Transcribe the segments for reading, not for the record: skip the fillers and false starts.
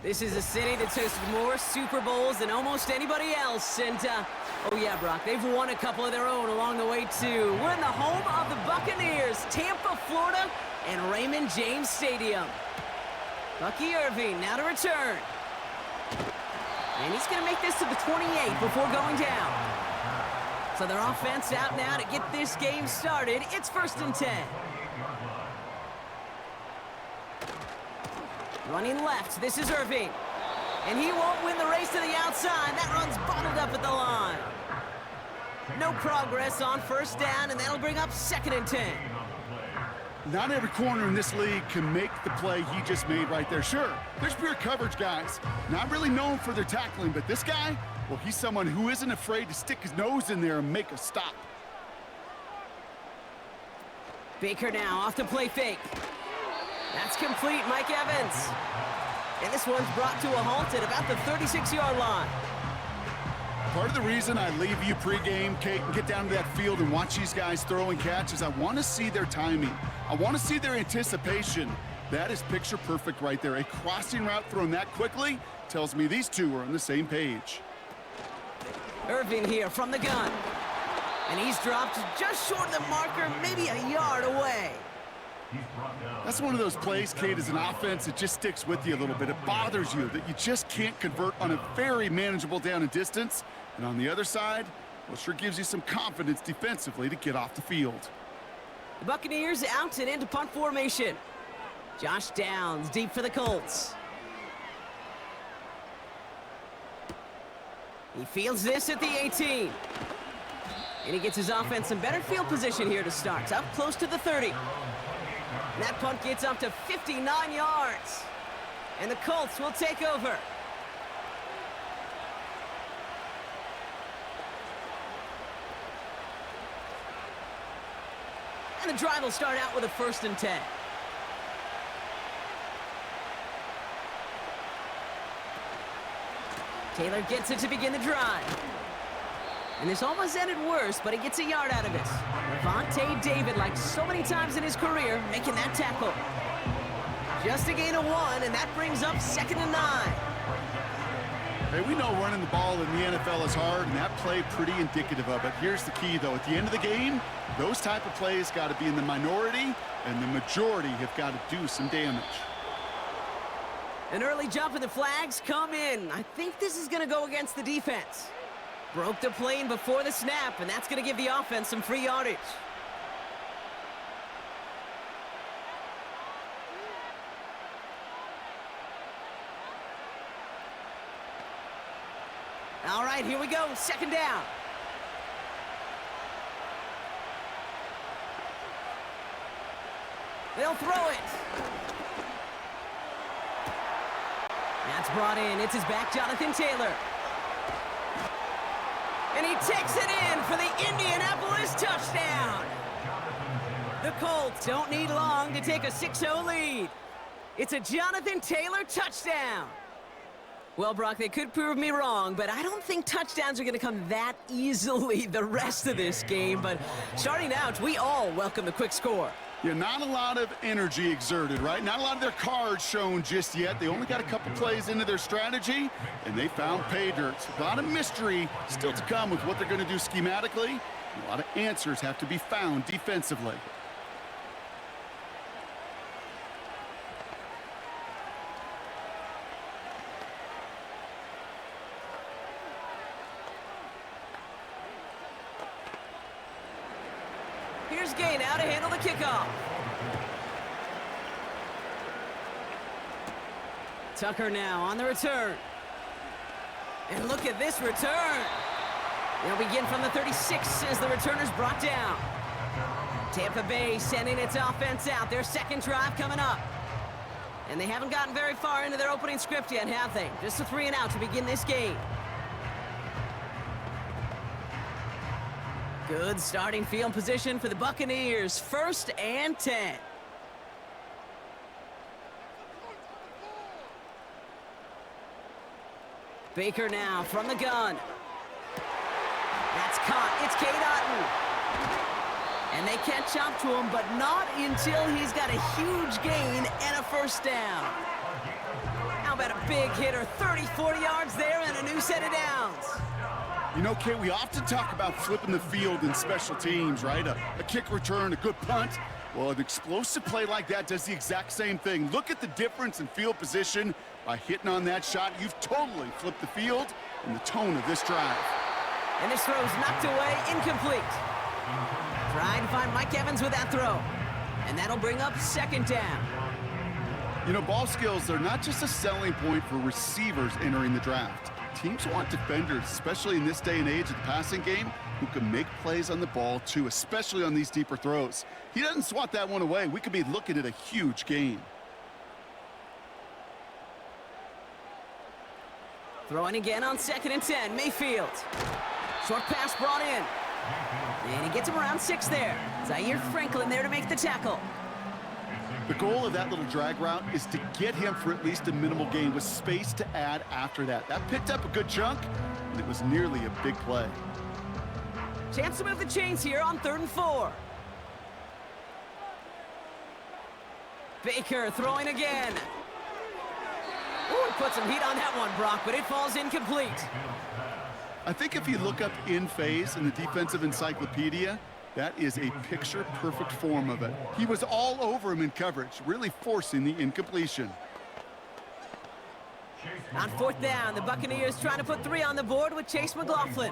This is a city that's hosted more Super Bowls than almost anybody else. And, oh yeah, Brock, they've won a couple of their own along the way, too. We're in the home of the Buccaneers, Tampa, Florida, and Raymond James Stadium. Bucky Irving now to return. And he's going to make this to the 28 before going down. So their offense out now to get this game started. It's 1st and 10. Running left, this is Irving. And he won't win the race to the outside. That run's bottled up at the line. No progress on 1st down, and that'll bring up 2nd and 10. Not every corner in this league can make the play he just made right there. Sure, there's pure coverage guys. Not really known for their tackling, but this guy, well, he's someone who isn't afraid to stick his nose in there and make a stop. Baker now off the play fake. That's complete, Mike Evans. And this one's brought to a halt at about the 36-yard line. Part of the reason I leave you pregame, Kate, and get down to that field and watch these guys throw and catch is I want to see their timing. I want to see their anticipation. That is picture perfect right there. A crossing route thrown that quickly tells me these two are on the same page. Irving here from the gun. And he's dropped just short of the marker, maybe a yard away. That's one of those plays, Kate, as an offense, it just sticks with you a little bit. It bothers you that you just can't convert on a very manageable down and distance. And on the other side, well, it sure gives you some confidence defensively to get off the field. The Buccaneers out and into punt formation. Josh Downs deep for the Colts. He fields this at the 18. And he gets his offense in better field position here to start. It's up close to the 30. And that punt gets up to 59 yards. And the Colts will take over. And the drive will start out with a 1st and 10. Taylor gets it to begin the drive. And this almost ended worse, but he gets a yard out of it. Levante David, like so many times in his career, making that tackle. Just a gain of 1, and that brings up 2nd and 9. Hey, we know running the ball in the NFL is hard, and that play pretty indicative of it. Here's the key, though. At the end of the game, those type of plays got to be in the minority, and the majority have got to do some damage. An early jump and the flags come in. I think this is going to go against the defense. Broke the plane before the snap, and that's going to give the offense some free yardage. All right, here we go. 2nd down. They'll throw it. That's brought in. It's his back, Jonathan Taylor. And he takes it in for the Indianapolis touchdown. The Colts don't need long to take a 6-0 lead. It's a Jonathan Taylor touchdown. Well, Brock, they could prove me wrong, but I don't think touchdowns are going to come that easily the rest of this game. But starting out, we all welcome the quick score. Yeah, not a lot of energy exerted, right? Not a lot of their cards shown just yet. They only got a couple plays into their strategy, and they found pay dirt. A lot of mystery still to come with what they're going to do schematically. A lot of answers have to be found defensively. Here's Gay now to handle the kickoff. Tucker now on the return. And look at this return. They'll begin from the 36 as the returner's brought down. Tampa Bay sending its offense out. Their 2nd drive coming up. And they haven't gotten very far into their opening script yet, have they? Just a 3 and out to begin this game. Good starting field position for the Buccaneers. 1st and 10. Baker now from the gun. That's caught. It's Cade Otton. And they catch up to him, but not until he's got a huge gain and a 1st down. How about a big hitter, 30, 40 yards there, and a new set of downs. You know, Kate, we often talk about flipping the field in special teams, right? A kick return, a good punt. Well, an explosive play like that does the exact same thing. Look at the difference in field position. By hitting on that shot, you've totally flipped the field and the tone of this drive. And this throw's knocked away, incomplete. Trying to find Mike Evans with that throw. And that'll bring up second down. You know, ball skills are not just a selling point for receivers entering the draft. Teams want defenders, especially in this day and age of the passing game, who can make plays on the ball too, especially on these deeper throws. He doesn't swat that one away. We could be looking at a huge gain. Throwing again on 2nd and 10, Mayfield. Short pass brought in. And he gets him around 6 there. Zaire Franklin there to make the tackle. The goal of that little drag route is to get him for at least a minimal gain with space to add after that. That picked up a good chunk, and it was nearly a big play. Chance to move the chains here on 3rd and 4. Baker throwing again. Ooh, put some heat on that one, Brock, but it falls incomplete. I think if you look up in phase in the defensive encyclopedia, that is a picture-perfect form of it. He was all over him in coverage, really forcing the incompletion. On 4th down, the Buccaneers trying to put 3 on the board with Chase McLaughlin.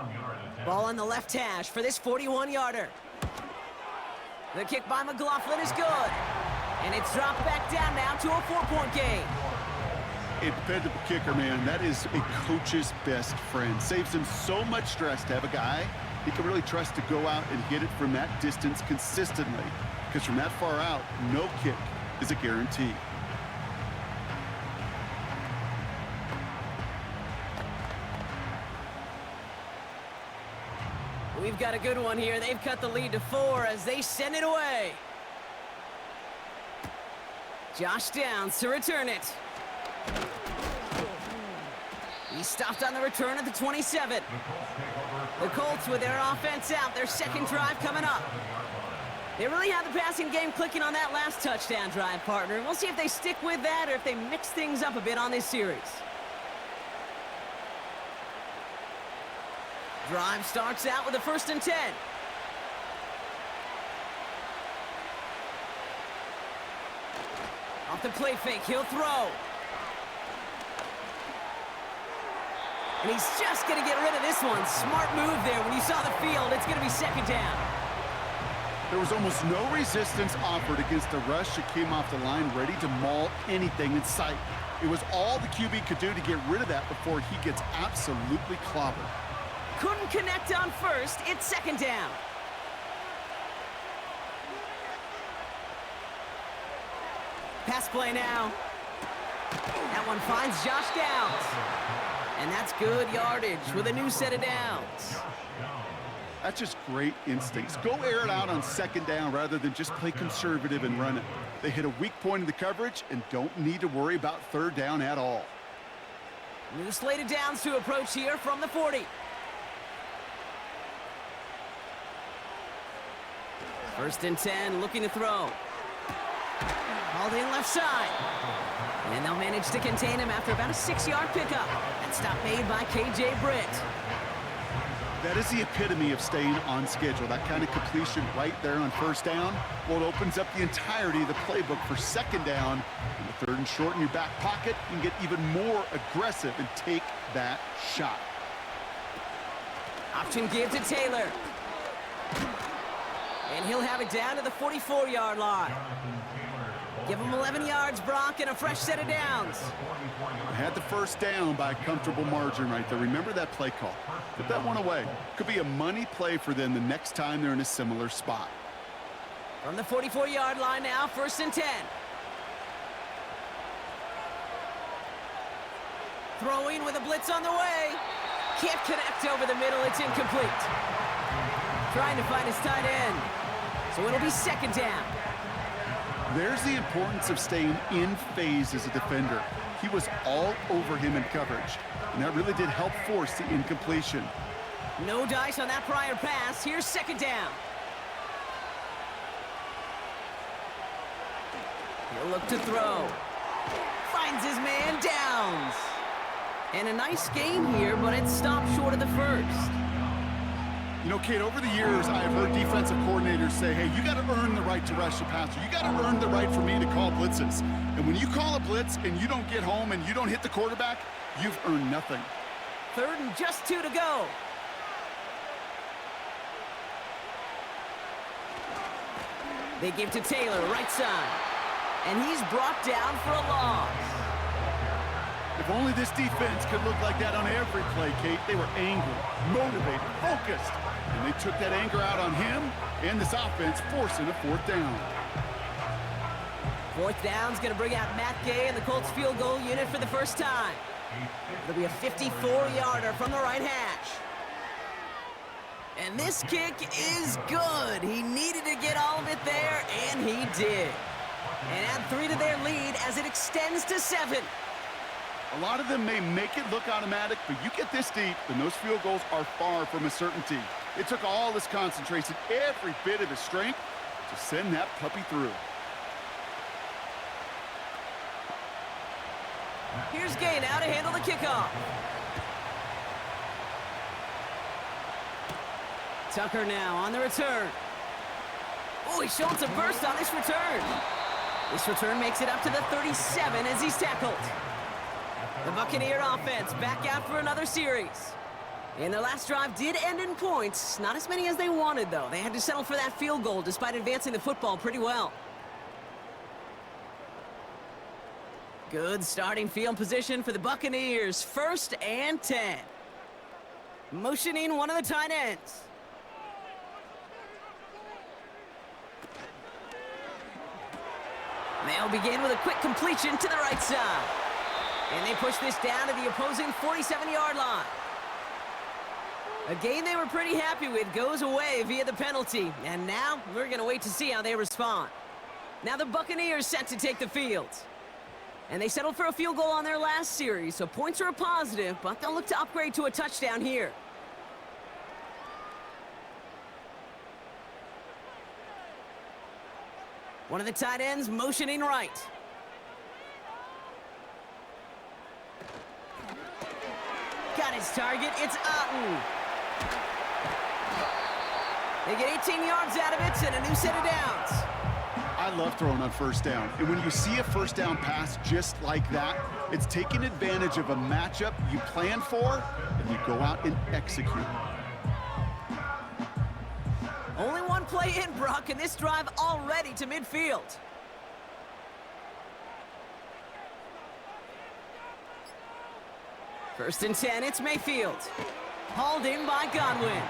Ball on the left hash for this 41-yarder. The kick by McLaughlin is good. And it's dropped back down now to a 4-point game. A dependable kicker, man. That is a coach's best friend. Saves him so much stress to have a guy he can really trust to go out and hit it from that distance consistently. Because from that far out, no kick is a guarantee. We've got a good one here. They've cut the lead to 4 as they send it away. Josh Downs to return it. He stopped on the return at the 27. The Colts with their offense out, their second drive coming up. They really have the passing game clicking on that last touchdown drive, partner. We'll see if they stick with that or if they mix things up a bit on this series. Drive starts out with a 1st and 10. Off the play fake, he'll throw. And he's just going to get rid of this one. Smart move there. When you saw the field, it's going to be second down. There was almost no resistance offered against the rush that came off the line, ready to maul anything in sight. It was all the QB could do to get rid of that before he gets absolutely clobbered. Couldn't connect on 1st. It's second down. Pass play now. That one finds Josh Downs. And that's good yardage with a new set of downs. That's just great instincts. Go air it out on 2nd down rather than just play conservative and run it. They hit a weak point in the coverage and don't need to worry about 3rd down at all. New slate of downs to approach here from the 40. 1st and 10, looking to throw. Hauled in left side. And they'll manage to contain him after about a 6-yard pickup. That stop made by KJ Britt. That is the epitome of staying on schedule. That kind of completion right there on 1st down. Well, it opens up the entirety of the playbook for 2nd down. And the 3rd and short in your back pocket, you can get even more aggressive and take that shot. Option give to Taylor. And he'll have it down to the 44-yard line. Give him 11 yards, Brock, and a fresh set of downs. Had the 1st down by a comfortable margin right there. Remember that play call. Put that one away. Could be a money play for them the next time they're in a similar spot. From the 44-yard line now, 1st and 10. Throwing with a blitz on the way. Can't connect over the middle. It's incomplete. Trying to find his tight end. So it'll be 2nd down. There's the importance of staying in phase as a defender. He was all over him in coverage, and that really did help force the incompletion. No dice on that prior pass. Here's 2nd down. He'll look to throw. Finds his man, Downs. And a nice game here, but it stopped short of the first. You know, Kate, over the years, I have heard defensive coordinators say, hey, you got to earn the right to rush the passer. You got to earn the right for me to call blitzes. And when you call a blitz and you don't get home and you don't hit the quarterback, you've earned nothing. 3rd and just 2 to go. They give to Taylor, right side. And he's brought down for a loss. If only this defense could look like that on every play, Kate. They were angry, motivated, focused. And they took that anger out on him and this offense, forcing a 4th down. 4th down's going to bring out Matt Gay and the Colts field goal unit for the first time. It'll be a 54-yarder from the right hash. And this kick is good. He needed to get all of it there, and he did. And add 3 to their lead as it extends to 7. A lot of them may make it look automatic, but you get this deep, and those field goals are far from a certainty. It took all his concentration, every bit of his strength, to send that puppy through. Here's Gay now to handle the kickoff. Tucker now on the return. Oh, he's showing some burst on this return. This return makes it up to the 37 as he's tackled. The Buccaneer offense back out for another series. And their last drive did end in points. Not as many as they wanted, though. They had to settle for that field goal despite advancing the football pretty well. Good starting field position for the Buccaneers. 1st and 10. Motioning one of the tight ends. They'll begin with a quick completion to the right side. And they push this down to the opposing 47-yard line. A game they were pretty happy with goes away via the penalty. And now we're going to wait to see how they respond. Now the Buccaneers set to take the field. And they settled for a field goal on their last series, so points are a positive, but they'll look to upgrade to a touchdown here. One of the tight ends motioning right. Got his target. It's Otten. They get 18 yards out of it and a new set of downs. I love throwing on 1st down. And when you see a 1st down pass just like that, it's taking advantage of a matchup you plan for, and you go out and execute. Only one play in, Brock, and this drive already to midfield. First and 10, it's Mayfield. Hauled in by Godwin.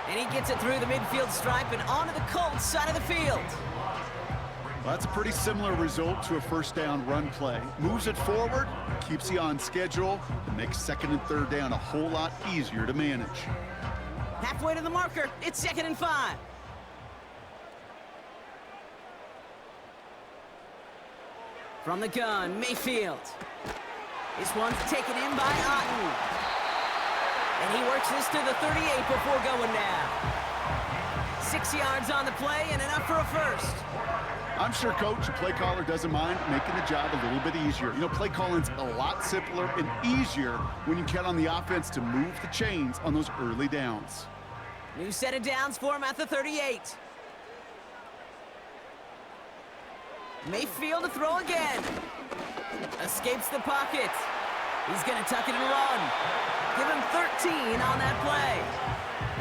And he gets it through the midfield stripe and onto the Colts side of the field. Well, that's a pretty similar result to a 1st down run play. Moves it forward, keeps you on schedule, and makes 2nd and 3rd down a whole lot easier to manage. Halfway to the marker, it's 2nd and 5. From the gun, Mayfield. This one's taken in by Otten. And he works this to the 38 before going down. 6 yards on the play and enough for a first. I'm sure coach, the play caller, doesn't mind making the job a little bit easier. You know, play calling's a lot simpler and easier when you count on the offense to move the chains on those early downs. New set of downs for him at the 38. Mayfield to throw again. Escapes the pocket. He's going to tuck it and run. Give him 13 on that play.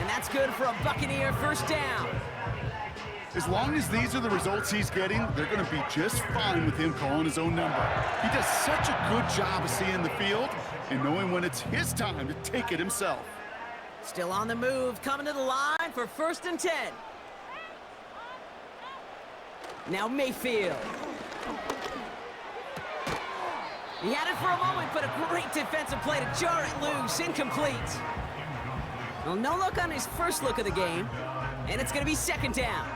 And that's good for a Buccaneer 1st down. As long as these are the results he's getting, they're going to be just fine with him calling his own number. He does such a good job of seeing the field and knowing when it's his time to take it himself. Still on the move, coming to the line for 1st and 10. Now Mayfield. He had it for a moment, but a great defensive play to jar it loose. Incomplete. Well, no look on his first look of the game, and it's going to be 2nd down.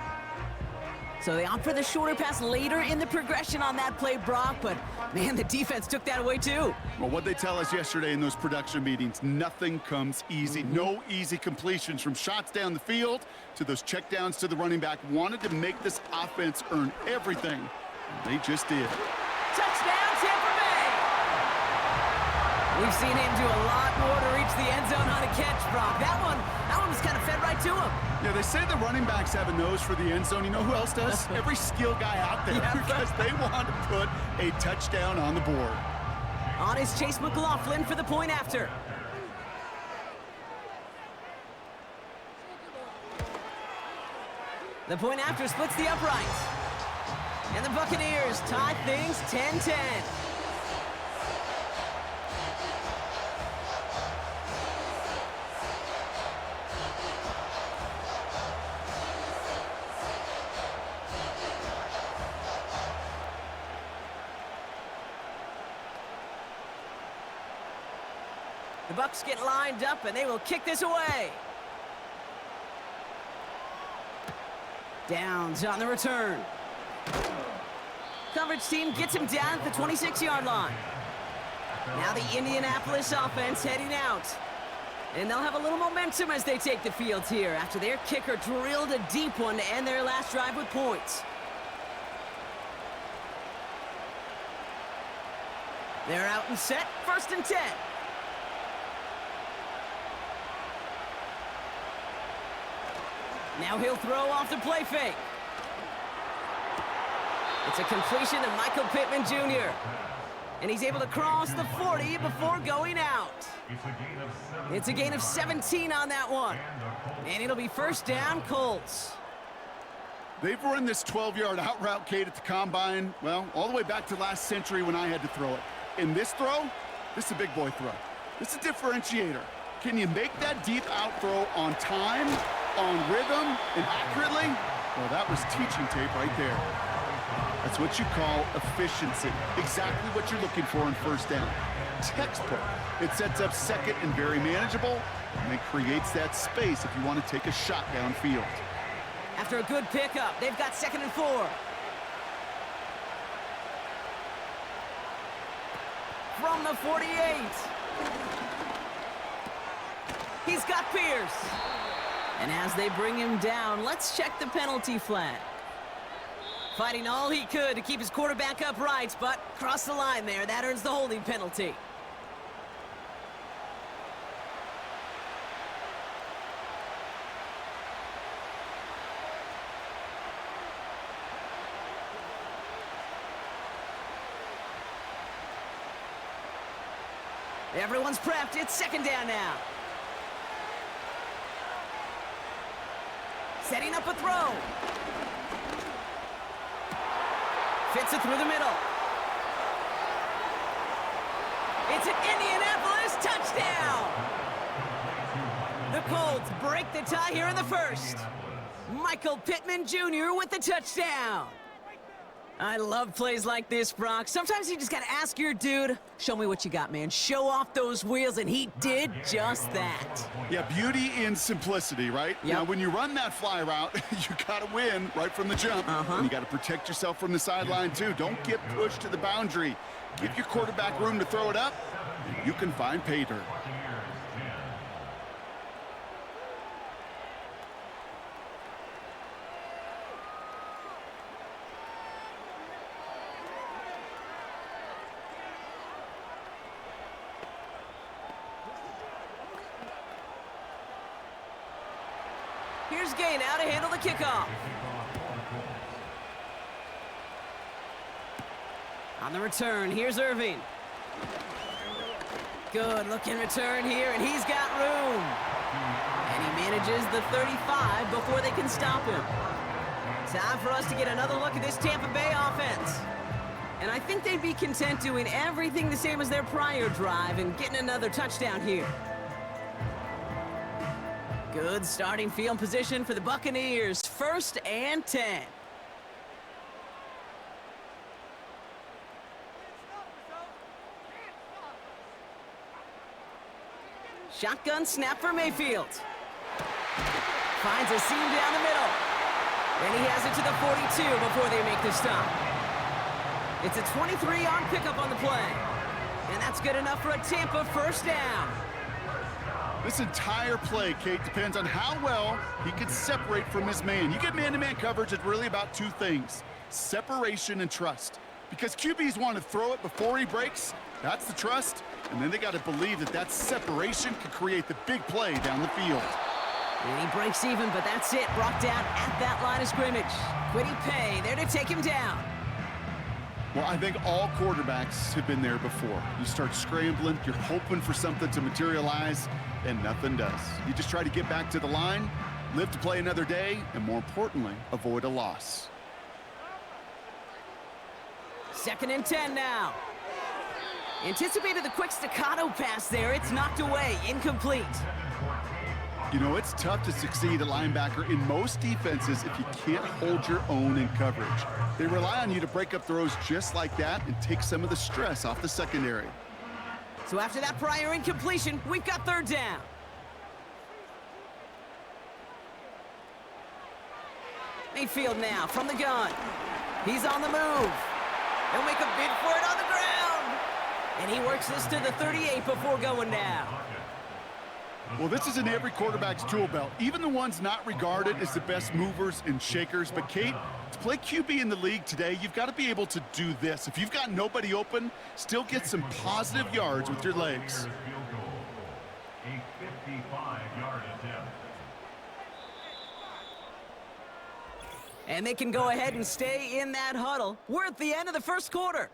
So they opt for the shorter pass later in the progression on that play, Brock, but man, the defense took that away too. Well, what they tell us yesterday in those production meetings, nothing comes easy. No easy completions from shots down the field to those checkdowns to the running back. Wanted to make this offense earn everything. They just did. Touchdown, Tampa Bay! We've seen him do a lot more to reach the end zone on a catch, Brock. That one was kind of fed right to him. Yeah, they say the running backs have a nose for the end zone. You know who else does? Every skill guy out there, because they want to put a touchdown on the board. On is Chase McLaughlin for the point after. The point after splits the uprights. And the Buccaneers tie things 10-10. The Bucs get lined up, and they will kick this away. Downs on the return. Coverage team gets him down at the 26-yard line. Now the Indianapolis offense heading out. And they'll have a little momentum as they take the field here after their kicker drilled a deep one to end their last drive with points. They're out and set, 1st and 10. Now he'll throw off the play fake. It's a completion to Michael Pittman Jr. And he's able to cross the 40 before going out. It's a gain of 17 on that one. And it'll be 1st down, Colts. They've run this 12-yard out route, Kate, at the combine, well, all the way back to last century when I had to throw it. In this throw, this is a big boy throw. This is a differentiator. Can you make that deep out throw on time, on rhythm, and accurately? Well, that was teaching tape right there. That's what you call efficiency. Exactly what you're looking for in 1st down. Textbook. It sets up 2nd and very manageable, and it creates that space if you want to take a shot downfield. After a good pickup, they've got 2nd and 4. From the 48. He's got Pierce. And as they bring him down, let's check the penalty flag. Fighting all he could to keep his quarterback upright, but crossed the line there. That earns the holding penalty. Everyone's prepped. It's 2nd down now. Setting up a throw. Fits it through the middle. It's an Indianapolis touchdown. The Colts break the tie here in the 1st. Michael Pittman Jr. with the touchdown. I love plays like this, Brock. Sometimes you just got to ask your dude, show me what you got, man. Show off those wheels, and he did just that. Yeah, beauty in simplicity, right? Yep. Now, when you run that fly route, you got to win right from the jump. And you got to protect yourself from the sideline, too. Don't get pushed to the boundary. Give your quarterback room to throw it up, and you can find pay dirt. Here's Gay now to handle the kickoff. On the return, here's Irving. Good looking return here, and he's got room. And he manages the 35 before they can stop him. Time for us to get another look at this Tampa Bay offense. And I think they'd be content doing everything the same as their prior drive and getting another touchdown here. Good starting field position for the Buccaneers. 1st and 10. Shotgun snap for Mayfield. Finds a seam down the middle. And he has it to the 42 before they make the stop. It's a 23-yard pickup on the play. And that's good enough for a Tampa 1st down. This entire play, Kate, depends on how well he can separate from his man. You get man-to-man coverage, it's really about 2 things, separation and trust. Because QBs want to throw it before he breaks, That's the trust, and then they got to believe that that separation could create the big play down the field. And he breaks even, but that's it. Brought down at that line of scrimmage. Quiddy Pay there to take him down. Well, I think all quarterbacks have been there before. You start scrambling, you're hoping for something to materialize, and nothing does. You just try to get back to the line, live to play another day, and more importantly, avoid a loss. 2nd and 10 now. Anticipated the quick staccato pass there. It's knocked away, incomplete. You know, it's tough to succeed at linebacker in most defenses if you can't hold your own in coverage. They rely on you to break up throws just like that and take some of the stress off the secondary. So after that prior incompletion, we've got 3rd down. Mayfield now from the gun. He's on the move. He'll make a bid for it on the ground. And he works this to the 38 before going down. Well, this is in every quarterback's tool belt, even the ones not regarded as the best movers and shakers. But, Kate, to play QB in the league today, you've got to be able to do this. If you've got nobody open, still get some positive yards with your legs. A 55-yard attempt. And they can go ahead and stay in that huddle. We're at the end of the 1st quarter.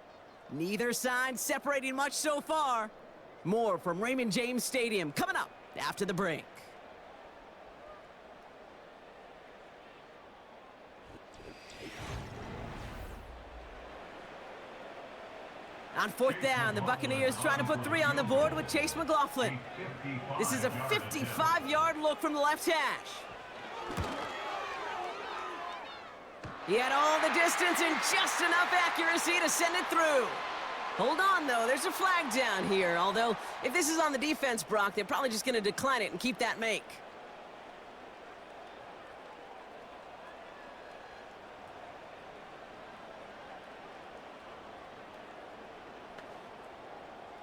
Neither side separating much so far. More from Raymond James Stadium coming up after the break. On 4th down, the Buccaneers trying to put 3 on the board with Chase McLaughlin. This is a 55-yard look from the left hash. He had all the distance and just enough accuracy to send it through. Hold on, though. There's a flag down here. Although, if this is on the defense, Brock, they're probably just going to decline it and keep that make.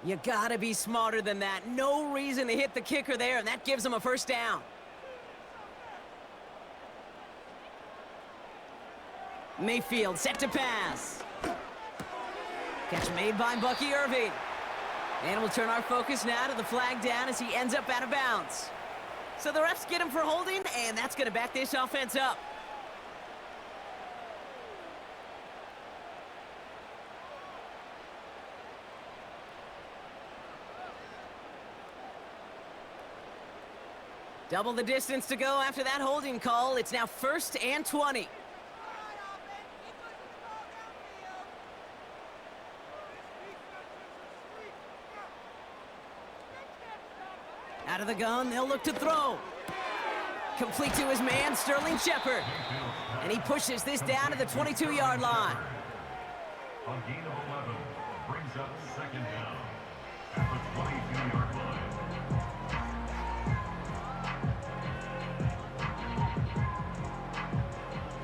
You gotta be smarter than that. No reason to hit the kicker there, and that gives them a 1st down. Mayfield set to pass. Catch made by Bucky Irving. And we'll turn our focus now to the flag down as he ends up out of bounds. So the refs get him for holding, and that's going to back this offense up. Double the distance to go after that holding call. It's now 1st and 20. Out of the gun, they'll look to throw. Complete to his man, Sterling Shepard. And he pushes this down to the 22-yard line. A gain of 11 brings up 2nd down at the 22-yard line.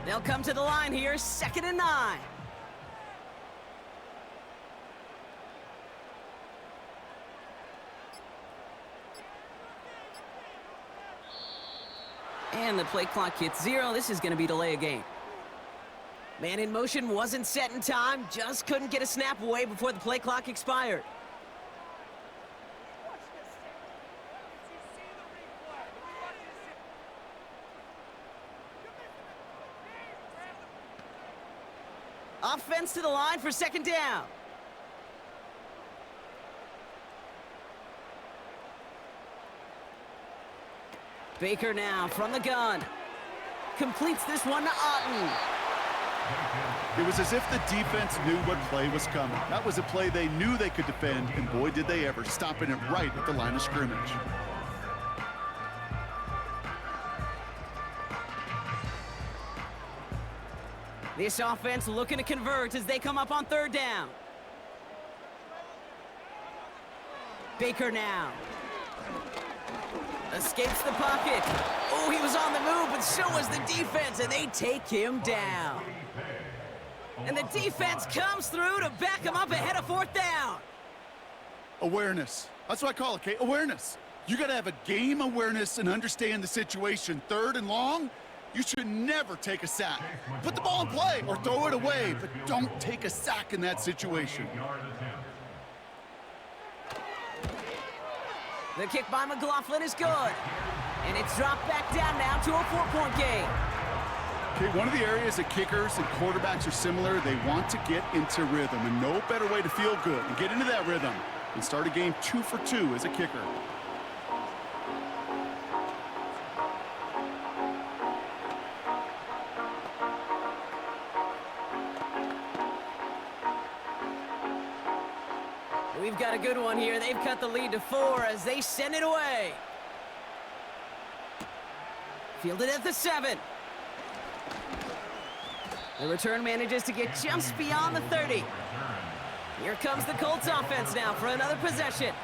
They'll come to the line here, 2nd and 9. And the play clock hits 0. This is going to be delay a game. Man in motion wasn't set in time. Just couldn't get a snap away before the play clock expired. Offense to the line for 2nd down. Baker now from the gun. Completes this one to Otten. It was as if the defense knew what play was coming. That was a play they knew they could defend, and boy, did they ever, stopping it right at the line of scrimmage. This offense looking to convert as they come up on 3rd down. Baker now. Escapes the pocket. Oh, he was on the move, but so was the defense, and they take him down. And the defense comes through to back him up ahead of 4th down. Awareness. That's what I call it, Kate. Awareness. You got to have a game awareness and understand the situation. 3rd and long, you should never take a sack. Put the ball in play or throw it away, but don't take a sack in that situation. The kick by McLaughlin is good. And it's dropped back down now to a 4-point game. Okay, one of the areas that kickers and quarterbacks are similar, they want to get into rhythm, and no better way to feel good and get into that rhythm and start a game 2 for 2 as a kicker. We've got a good one here. They've cut the lead to 4 as they send it away. Fielded at the 7. The return manages to get just beyond the 30. Here comes the Colts offense now for another possession.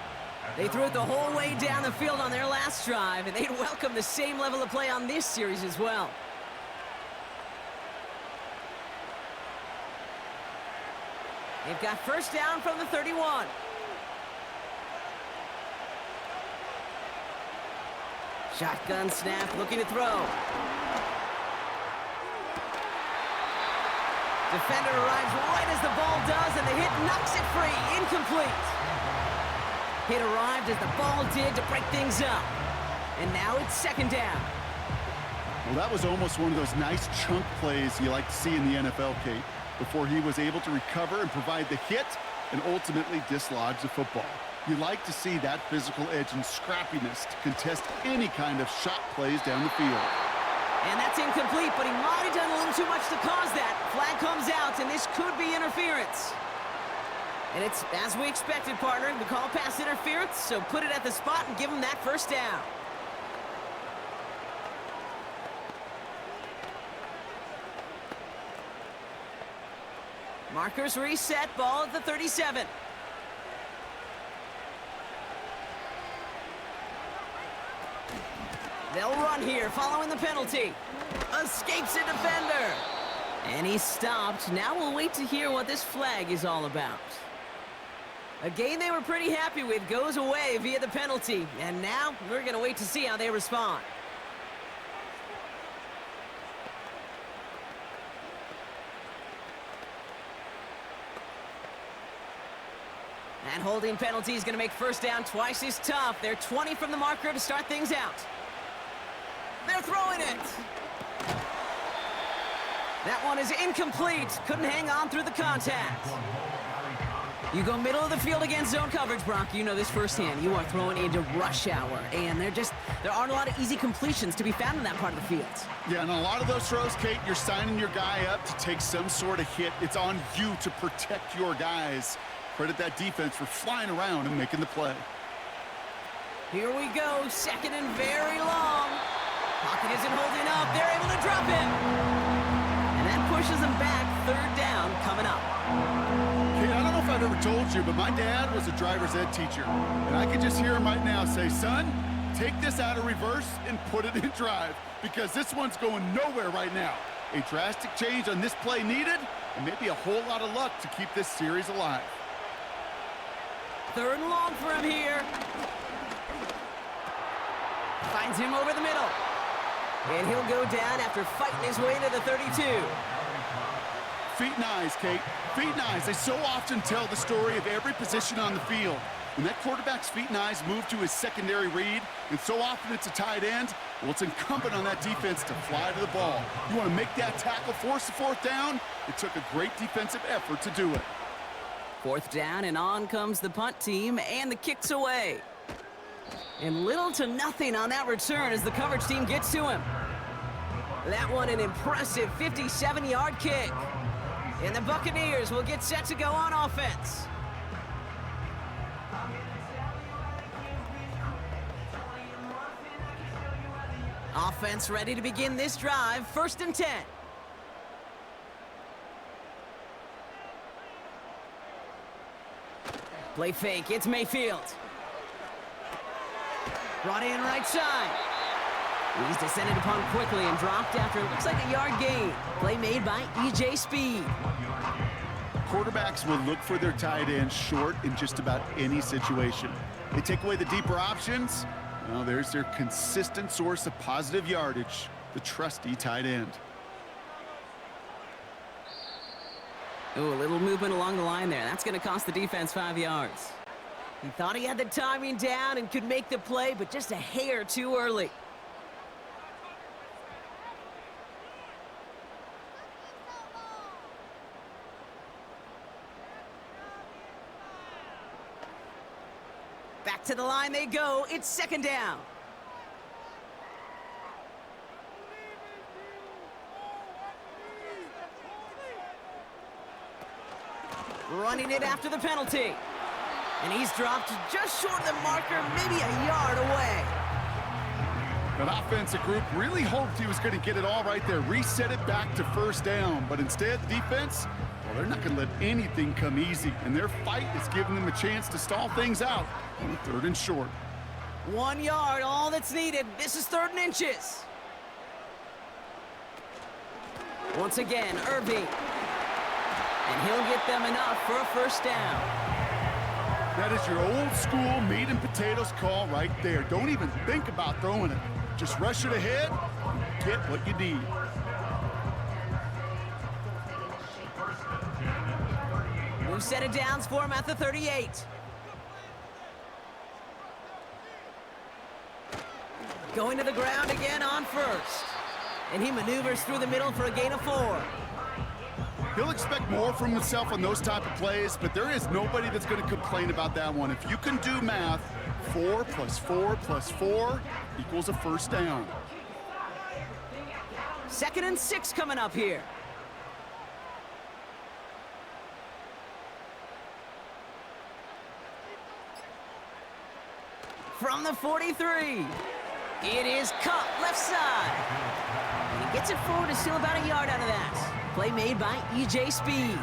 They threw it the whole way down the field on their last drive, and they'd welcome the same level of play on this series as well. They've got first down from the 31. Shotgun snap, looking to throw. Defender arrives right as the ball does, and the hit knocks it free. Incomplete. Hit arrived as the ball did to break things up. And now it's second down. Well, that was almost one of those nice chunk plays you like to see in the NFL, Kate, before he was able to recover and provide the hit and ultimately dislodge the football. You like to see that physical edge and scrappiness to contest any kind of shot plays down the field. And that's incomplete, but he might have done a little too much to cause that. Flag comes out, and this could be interference. And it's as we expected, partner. We call pass interference, so put it at the spot and give him that first down. Markers reset, ball at the 37. They'll run here following the penalty. Escapes a defender. And he's stopped. Now we'll wait to hear what this flag is all about. A game they were pretty happy with goes away via the penalty. And now we're going to wait to see how they respond. And holding penalty is going to make first down twice as tough. They're 20 from the marker to start things out. They're throwing it. That one is incomplete. Couldn't hang on through the contact. You go middle of the field against zone coverage, Brock. You know this firsthand. You are throwing into rush hour, and there aren't a lot of easy completions to be found in that part of the field. Yeah, and a lot of those throws, Kate, you're signing your guy up to take some sort of hit. It's on you to protect your guys. Credit that defense for flying around and making the play. Here we go, second and very long. Pocket isn't holding up. They're able to drop him. And that pushes them back. Third down coming up. Kate, I don't know if I've ever told you, but my dad was a driver's ed teacher. And I could just hear him right now say, son, take this out of reverse and put it in drive, because this one's going nowhere right now. A drastic change on this play needed, and maybe a whole lot of luck to keep this series alive. Third and long for him here. Finds him over the middle. And he'll go down after fighting his way to the 32. Feet and eyes, Kate. Feet and eyes. They so often tell the story of every position on the field. When that quarterback's feet and eyes move to his secondary read, and so often it's a tight end, well, it's incumbent on that defense to fly to the ball. You want to make that tackle, force the fourth down? It took a great defensive effort to do it. Fourth down, and on comes the punt team, and the kick's away. And little to nothing on that return as the coverage team gets to him. That one an impressive 57-yard kick. And the Buccaneers will get set to go on offense. Offense ready to begin this drive. First and 10. Play fake. It's Mayfield. Brought in right side. He's descended upon quickly and dropped after it looks like a yard gain. Play made by E.J. Speed. Quarterbacks will look for their tight end short in just about any situation. They take away the deeper options. Well, there's their consistent source of positive yardage, the trusty tight end. Ooh, a little movement along the line there. That's going to cost the defense 5 yards. He thought he had the timing down and could make the play, but just a hair too early. Back to the line they go. It's second down. Running it after the penalty. And he's dropped just short of the marker, maybe a yard away. That offensive group really hoped he was going to get it all right there, reset it back to first down. But instead, the defense, well, they're not going to let anything come easy. And their fight is giving them a chance to stall things out on 3rd and short. 1 yard, all that's needed. This is 3rd and inches. Once again, Irving. And he'll get them enough for a first down. That is your old school meat and potatoes call right there. Don't even think about throwing it. Just rush it ahead and get what you need. New set of downs for him at the 38. Going to the ground again on first. And he maneuvers through the middle for a gain of 4. He'll expect more from himself on those type of plays, but there is nobody that's going to complain about that one. If you can do math, 4 + 4 + 4 equals a first down. 2nd and 6 coming up here. From the 43. It is cut left side. And he gets it forward to steal about a yard out of that. Play made by E.J. Speed.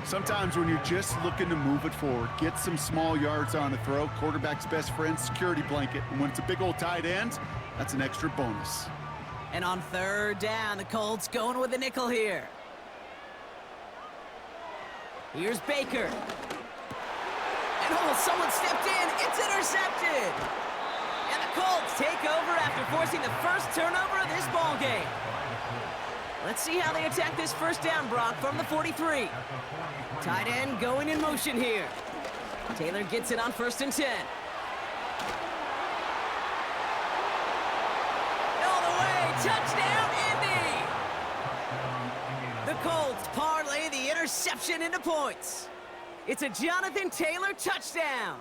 Sometimes when you're just looking to move it forward, get some small yards on a throw, quarterback's best friend, security blanket. And when it's a big old tight end, that's an extra bonus. And on 3rd down, the Colts going with the nickel here. Here's Baker. And oh, someone stepped in. It's intercepted. And the Colts take over after forcing the first turnover of this ball game. Let's see how they attack this first down, Brock, from the 43. Tight end going in motion here. Taylor gets it on 1st and 10. All the way, touchdown, Indy! The Colts parlay the interception into points. It's a Jonathan Taylor touchdown.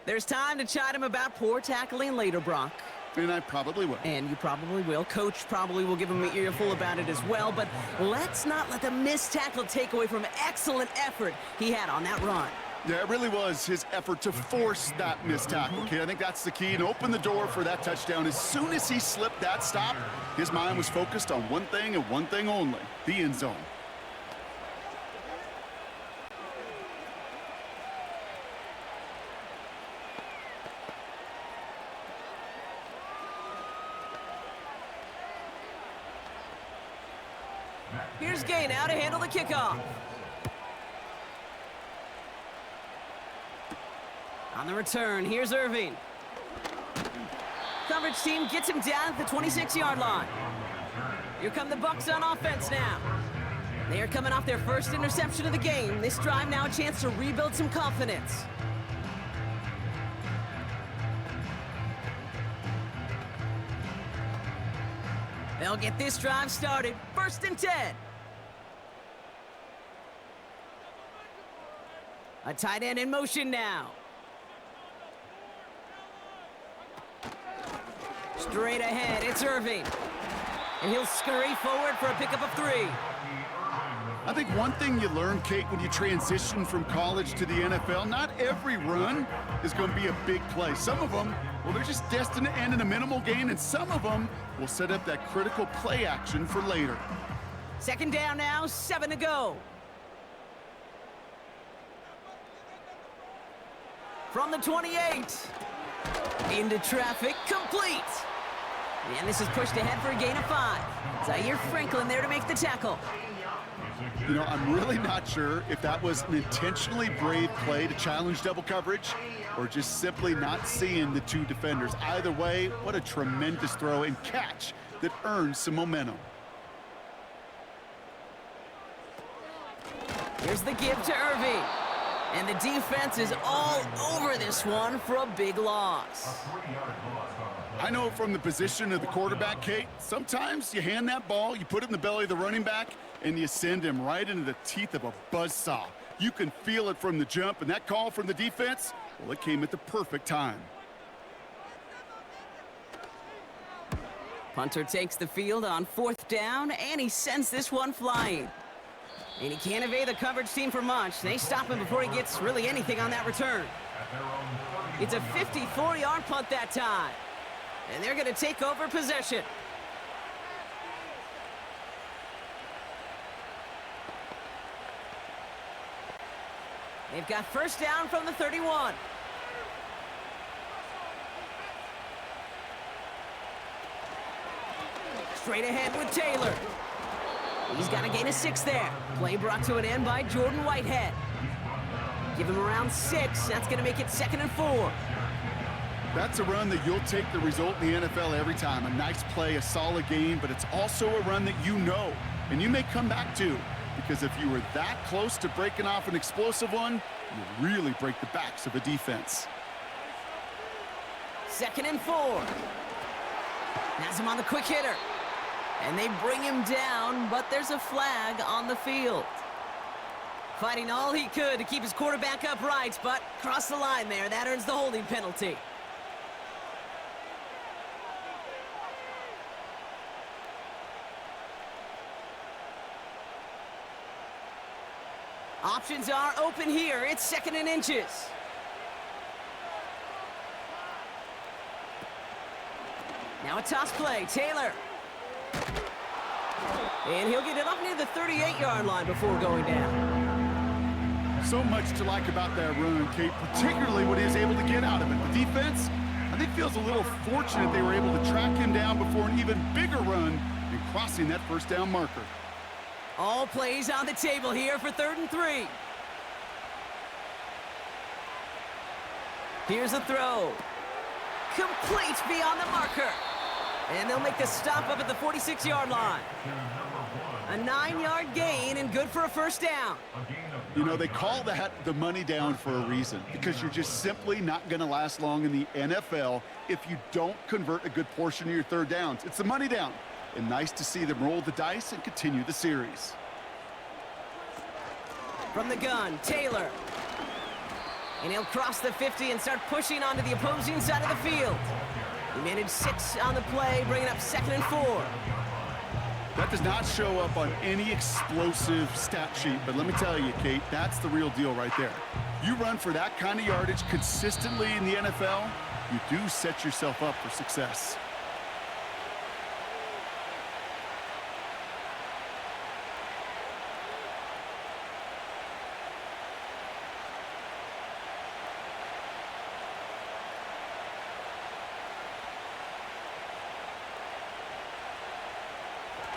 There's time to chide him about poor tackling later, Brock. And I probably will. And you probably will. Coach probably will give him an earful about it as well. But let's not let the missed tackle take away from excellent effort he had on that run. Yeah, it really was his effort to force that missed tackle, okay? I think that's the key, and open the door for that touchdown. As soon as he slipped that stop, his mind was focused on one thing and one thing only, the end zone. Here's Gay now to handle the kickoff. On the return, here's Irving. Coverage team gets him down at the 26-yard line. Here come the Bucs on offense now. They are coming off their first interception of the game. This drive now a chance to rebuild some confidence. They'll get this drive started. 1st and 10. A tight end in motion now. Straight ahead, it's Irving. And he'll scurry forward for a pickup of 3. I think one thing you learn, Kate, when you transition from college to the NFL, not every run is going to be a big play. Some of them, well, they're just destined to end in a minimal gain, and some of them will set up that critical play action for later. 2nd down now, 7 to go. From the 28. Into traffic, complete. And this is pushed ahead for a gain of 5. Zaire Franklin there to make the tackle. You know, I'm really not sure if that was an intentionally brave play to challenge double coverage or just simply not seeing the 2 defenders. Either way, what a tremendous throw and catch that earns some momentum. Here's the give to Irving. And the defense is all over this one for a big loss. I know from the position of the quarterback, Kate, sometimes you hand that ball, you put it in the belly of the running back, and you send him right into the teeth of a buzzsaw. You can feel it from the jump, and that call from the defense, well, it came at the perfect time. Punter takes the field on 4th down, and he sends this one flying. And he can't evade the coverage team for much. They stop him before he gets really anything on that return. It's a 54-yard punt that time. And they're going to take over possession. They've got 1st down from the 31. Straight ahead with Taylor. He's got a gain of 6 there. Play brought to an end by Jordan Whitehead. Give him around 6. That's going to make it 2nd and 4. That's a run that you'll take the result in the NFL every time. A nice play, a solid game, but it's also a run that you know, and you may come back to, because if you were that close to breaking off an explosive one, you really break the backs of a defense. 2nd and 4. Has him on the quick hitter. And they bring him down, but there's a flag on the field. Fighting all he could to keep his quarterback upright, but crossed the line there. That earns the holding penalty. Options are open here. It's 2nd and inches. Now a toss play. Taylor. And he'll get it up near the 38-yard line before going down. So much to like about that run, Kate, particularly what he was able to get out of it. The defense, I think, feels a little fortunate they were able to track him down before an even bigger run and crossing that 1st down marker. All plays on the table here for 3rd and 3. Here's a throw. Complete beyond the marker. And they'll make the stop up at the 46-yard line. A 9-yard gain and good for a 1st down. You know, they call that the money down for a reason, because you're just simply not going to last long in the NFL if you don't convert a good portion of your 3rd downs. It's the money down. And nice to see them roll the dice and continue the series. From the gun, Taylor. And he'll cross the 50 and start pushing onto the opposing side of the field. He managed 6 on the play, bringing up 2nd and 4. That does not show up on any explosive stat sheet, but let me tell you, Kate, that's the real deal right there. You run for that kind of yardage consistently in the NFL, you do set yourself up for success.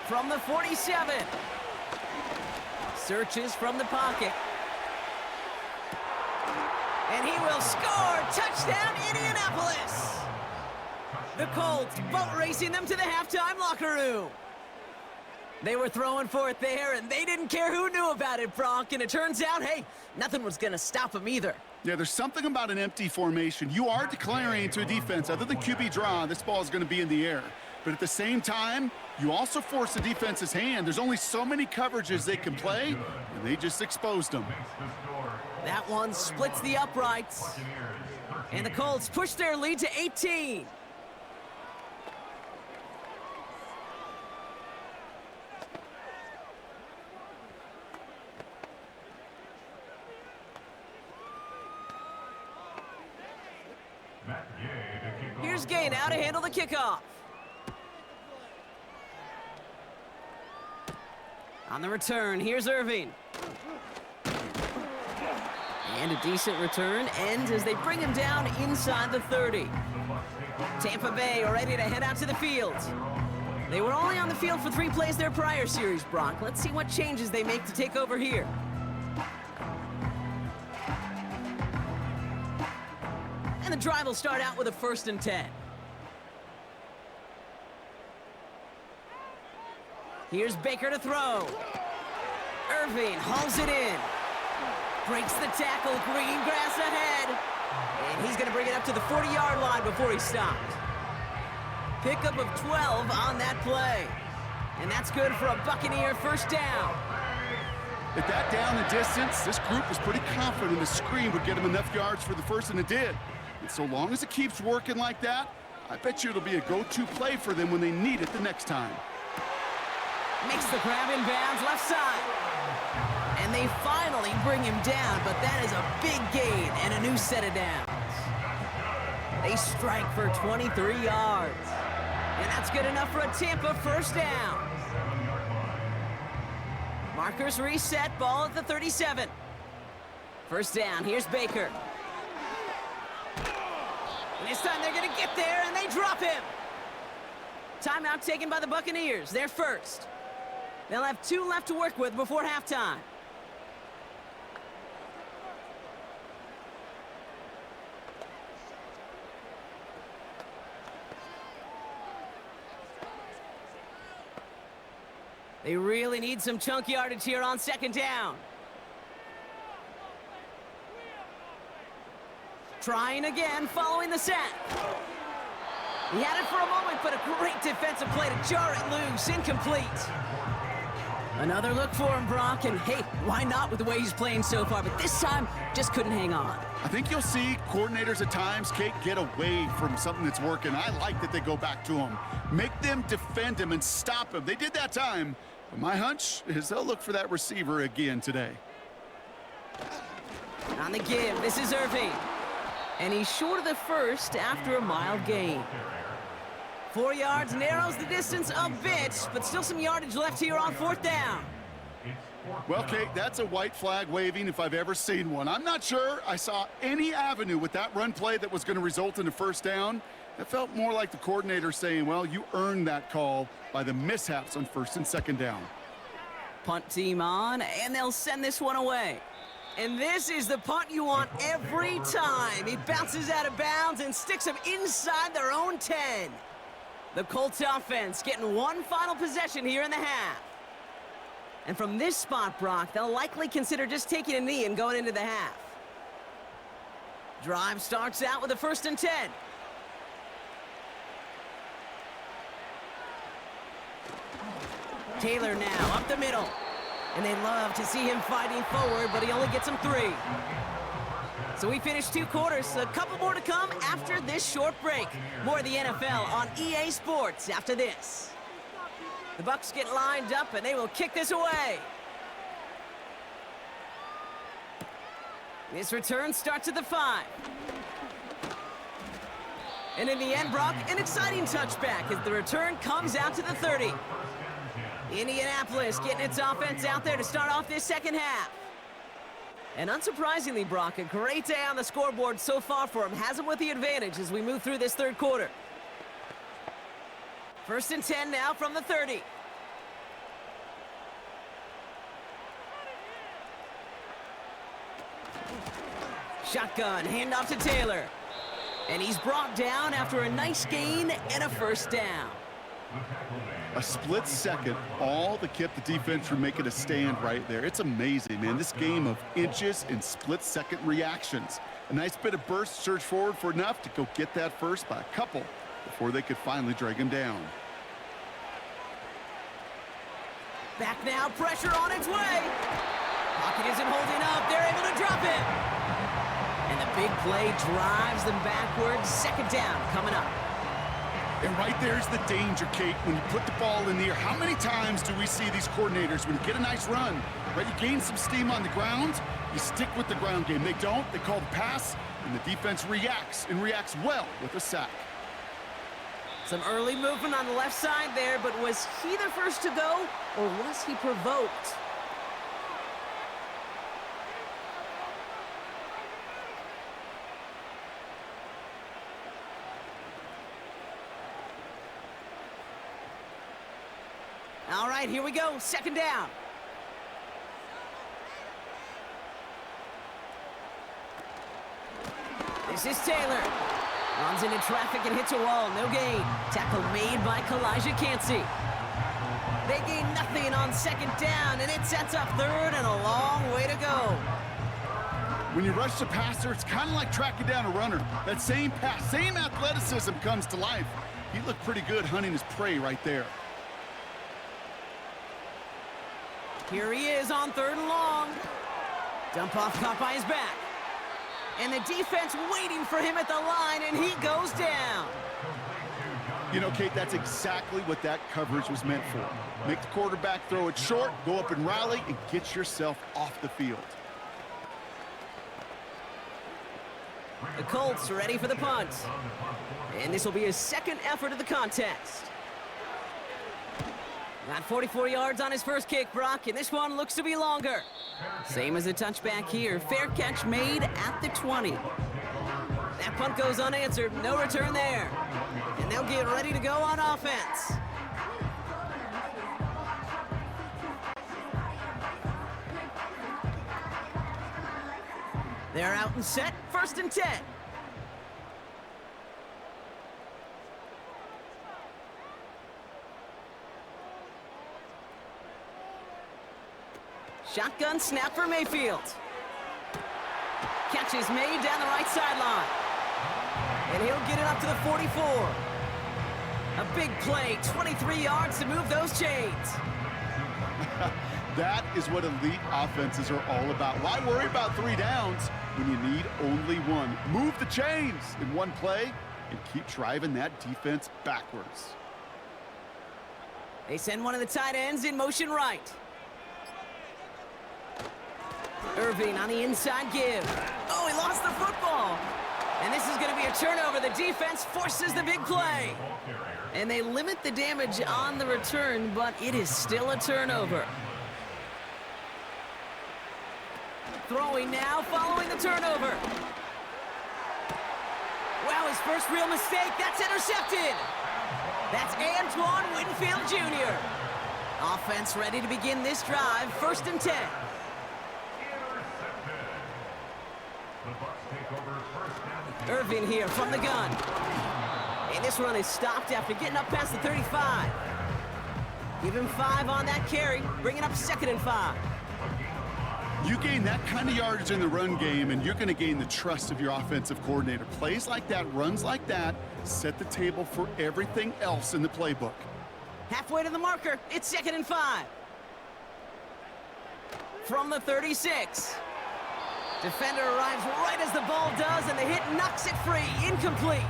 From the 47. Searches from the pocket. And he will score! Touchdown, Indianapolis! The Colts boat racing them to the halftime locker room. They were throwing for it there, and they didn't care who knew about it, Brock. And it turns out, hey, nothing was going to stop them either. Yeah, there's something about an empty formation. You are declaring to a defense, other than QB draw, this ball is going to be in the air. But at the same time, you also force the defense's hand. There's only so many coverages they can play, and they just exposed them. That one splits the uprights. And the Colts push their lead to 18. Here's Gay now to handle the kickoff. On the return, here's Irving. And a decent return ends as they bring him down inside the 30. Tampa Bay are ready to head out to the field. They were only on the field for 3 plays their prior series, Brock. Let's see what changes they make to take over here. And the drive will start out with a 1st and 10. Here's Baker to throw. Irving hauls it in. Breaks the tackle, green grass ahead. And he's going to bring it up to the 40-yard line before he stops. Pickup of 12 on that play. And that's good for a Buccaneer first down. At that down and distance, this group was pretty confident the screen would get him enough yards for the first, and it did. And so long as it keeps working like that, I bet you it'll be a go-to play for them when they need it the next time. Makes the grab in bounds left side. And they finally bring him down, but that is a big gain and a new set of downs. They strike for 23 yards. And that's good enough for a Tampa first down. Markers reset, ball at the 37. First down, here's Baker. And this time they're going to get there, and they drop him. Timeout taken by the Buccaneers, their first. They'll have 2 left to work with before halftime. They really need some chunk yardage here on second down. Trying again, following the sack. He had it for a moment, but a great defensive play to jar it loose, incomplete. Another look for him, Brock, and hey, why not with the way he's playing so far? But this time, just couldn't hang on. I think you'll see coordinators at times, Kate, get away from something that's working. I like that they go back to him. Make them defend him and stop him. They did that time. But my hunch is they'll look for that receiver again today. On the give, this is Irving. And he's short of the first after a mild gain. 4 yards narrows the distance a bit, but still some yardage left here on fourth down. Well, Kate, that's a white flag waving if I've ever seen one. I'm not sure I saw any avenue with that run play that was going to result in a first down. It felt more like the coordinator saying, well, you earned that call by the mishaps on first and second down. Punt team on, and they'll send this one away. And this is the punt you want every time. He bounces out of bounds and sticks them inside their own 10. The Colts offense getting one final possession here in the half. And from this spot, Brock, they'll likely consider just taking a knee and going into the half. Drive starts out with a 1st and 10. Taylor now up the middle. And they love to see him fighting forward, but he only gets them 3. So we finished 2 quarters. A couple more to come after this short break. More of the NFL on EA Sports after this. The Bucs get lined up, and they will kick this away. This return starts at the 5. And in the end, Brock, an exciting touchback as the return comes out to the 30. Indianapolis getting its offense out there to start off this second half. And unsurprisingly, Brock, a great day on the scoreboard so far for him. Has him with the advantage as we move through this third quarter. 1st and 10 now from the 30. Shotgun, handoff to Taylor. And he's brought down after a nice gain and a first down. A split second, all that kept the defense from making a stand right there. It's amazing, man. This game of inches and split-second reactions. A nice bit of burst, surge forward for enough to go get that first by a couple before they could finally drag him down. Back now, pressure on its way. Pocket isn't holding up. They're able to drop it. And the big play drives them backwards. Second down coming up. And right there's the danger, Kate, when you put the ball in the air. How many times do we see these coordinators, when you get a nice run, right, you gain some steam on the ground, you stick with the ground game. They don't. They call the pass, and the defense reacts, and reacts well with a sack. Some early movement on the left side there, but was he the first to go, or was he provoked? All right, here we go. Second down. This is Taylor. Runs into traffic and hits a wall. No gain. Tackle made by Kalijah Cansey. They gain nothing on second down, and it sets up third and a long way to go. When you rush the passer, it's kind of like tracking down a runner. That same pass, same athleticism comes to life. He looked pretty good hunting his prey right there. Here he is on 3rd and long. Dump off caught by his back. And the defense waiting for him at the line, and he goes down. You know, Kate, that's exactly what that coverage was meant for. Make the quarterback throw it short, go up and rally, and get yourself off the field. The Colts are ready for the punt. And this will be his 2nd effort of the contest. Got 44 yards on his first kick, Brock, and this one looks to be longer. Same as a touchback here. Fair catch made at the 20. That punt goes unanswered. No return there. And they'll get ready to go on offense. They're out and set. 1st and 10. Shotgun snap for Mayfield. Catch is made down the right sideline. And he'll get it up to the 44. A big play, 23 yards to move those chains. That is what elite offenses are all about. Why worry about 3 downs when you need only 1? Move the chains in 1 play and keep driving that defense backwards. They send one of the tight ends in motion right. Irving on the inside give. Oh, he lost the football. And this is going to be a turnover. The defense forces the big play. And they limit the damage on the return, but it is still a turnover. Throwing now, following the turnover. Wow, his first real mistake. That's intercepted. That's Antoine Winfield Jr. Offense ready to begin this drive. 1st and 10. Irving here from the gun. And this run is stopped after getting up past the 35. Give him 5 on that carry, bringing up 2nd and 5. You gain that kind of yardage in the run game, and you're going to gain the trust of your offensive coordinator. Plays like that, runs like that, set the table for everything else in the playbook. Halfway to the marker, it's 2nd and 5. From the 36. Defender arrives right as the ball does, and the hit knocks it free. Incomplete.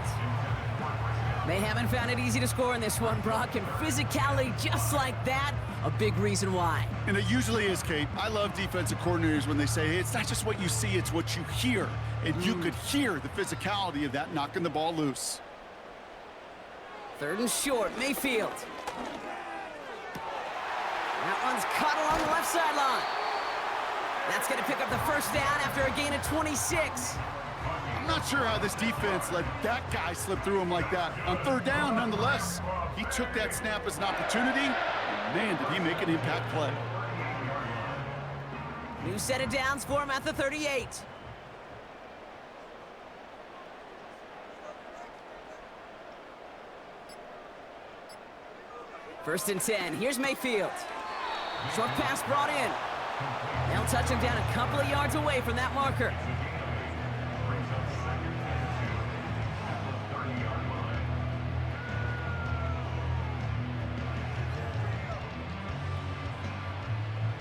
They haven't found it easy to score in this one, Brock, and physicality just like that, a big reason why. And it usually is, Kate. I love defensive coordinators when they say, hey, it's not just what you see, it's what you hear. And you could hear the physicality of that knocking the ball loose. 3rd and short, Mayfield. That one's caught along the left sideline. That's going to pick up the 1st down after a gain of 26. I'm not sure how this defense let that guy slip through him like that. On 3rd down, nonetheless, he took that snap as an opportunity. And man, did he make an impact play. New set of downs for him at the 38. First and 10. Here's Mayfield. Short pass brought in. They'll touch him down a couple of yards away from that marker.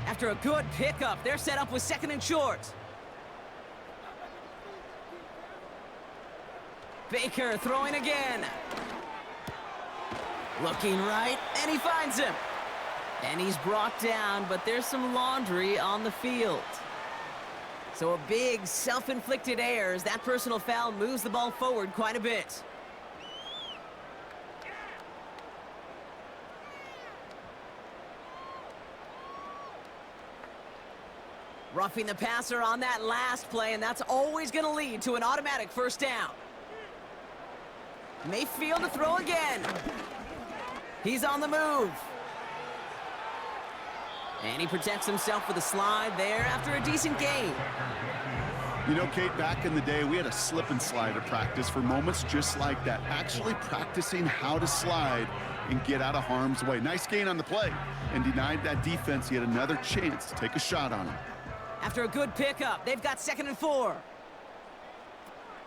After a good pickup, they're set up with 2nd and short. Baker throwing again. Looking right, and he finds him. And he's brought down, but there's some laundry on the field. So a big self-inflicted error as that personal foul moves the ball forward quite a bit. Roughing the passer on that last play, and that's always going to lead to an automatic 1st down. Mayfield to throw again. He's on the move. And he protects himself with a slide there after a decent gain. You know, Kate, back in the day, we had a slip and slide at practice for moments just like that. Actually practicing how to slide and get out of harm's way. Nice gain on the play and denied that defense yet another chance to take a shot on him. After a good pickup, they've got 2nd and 4.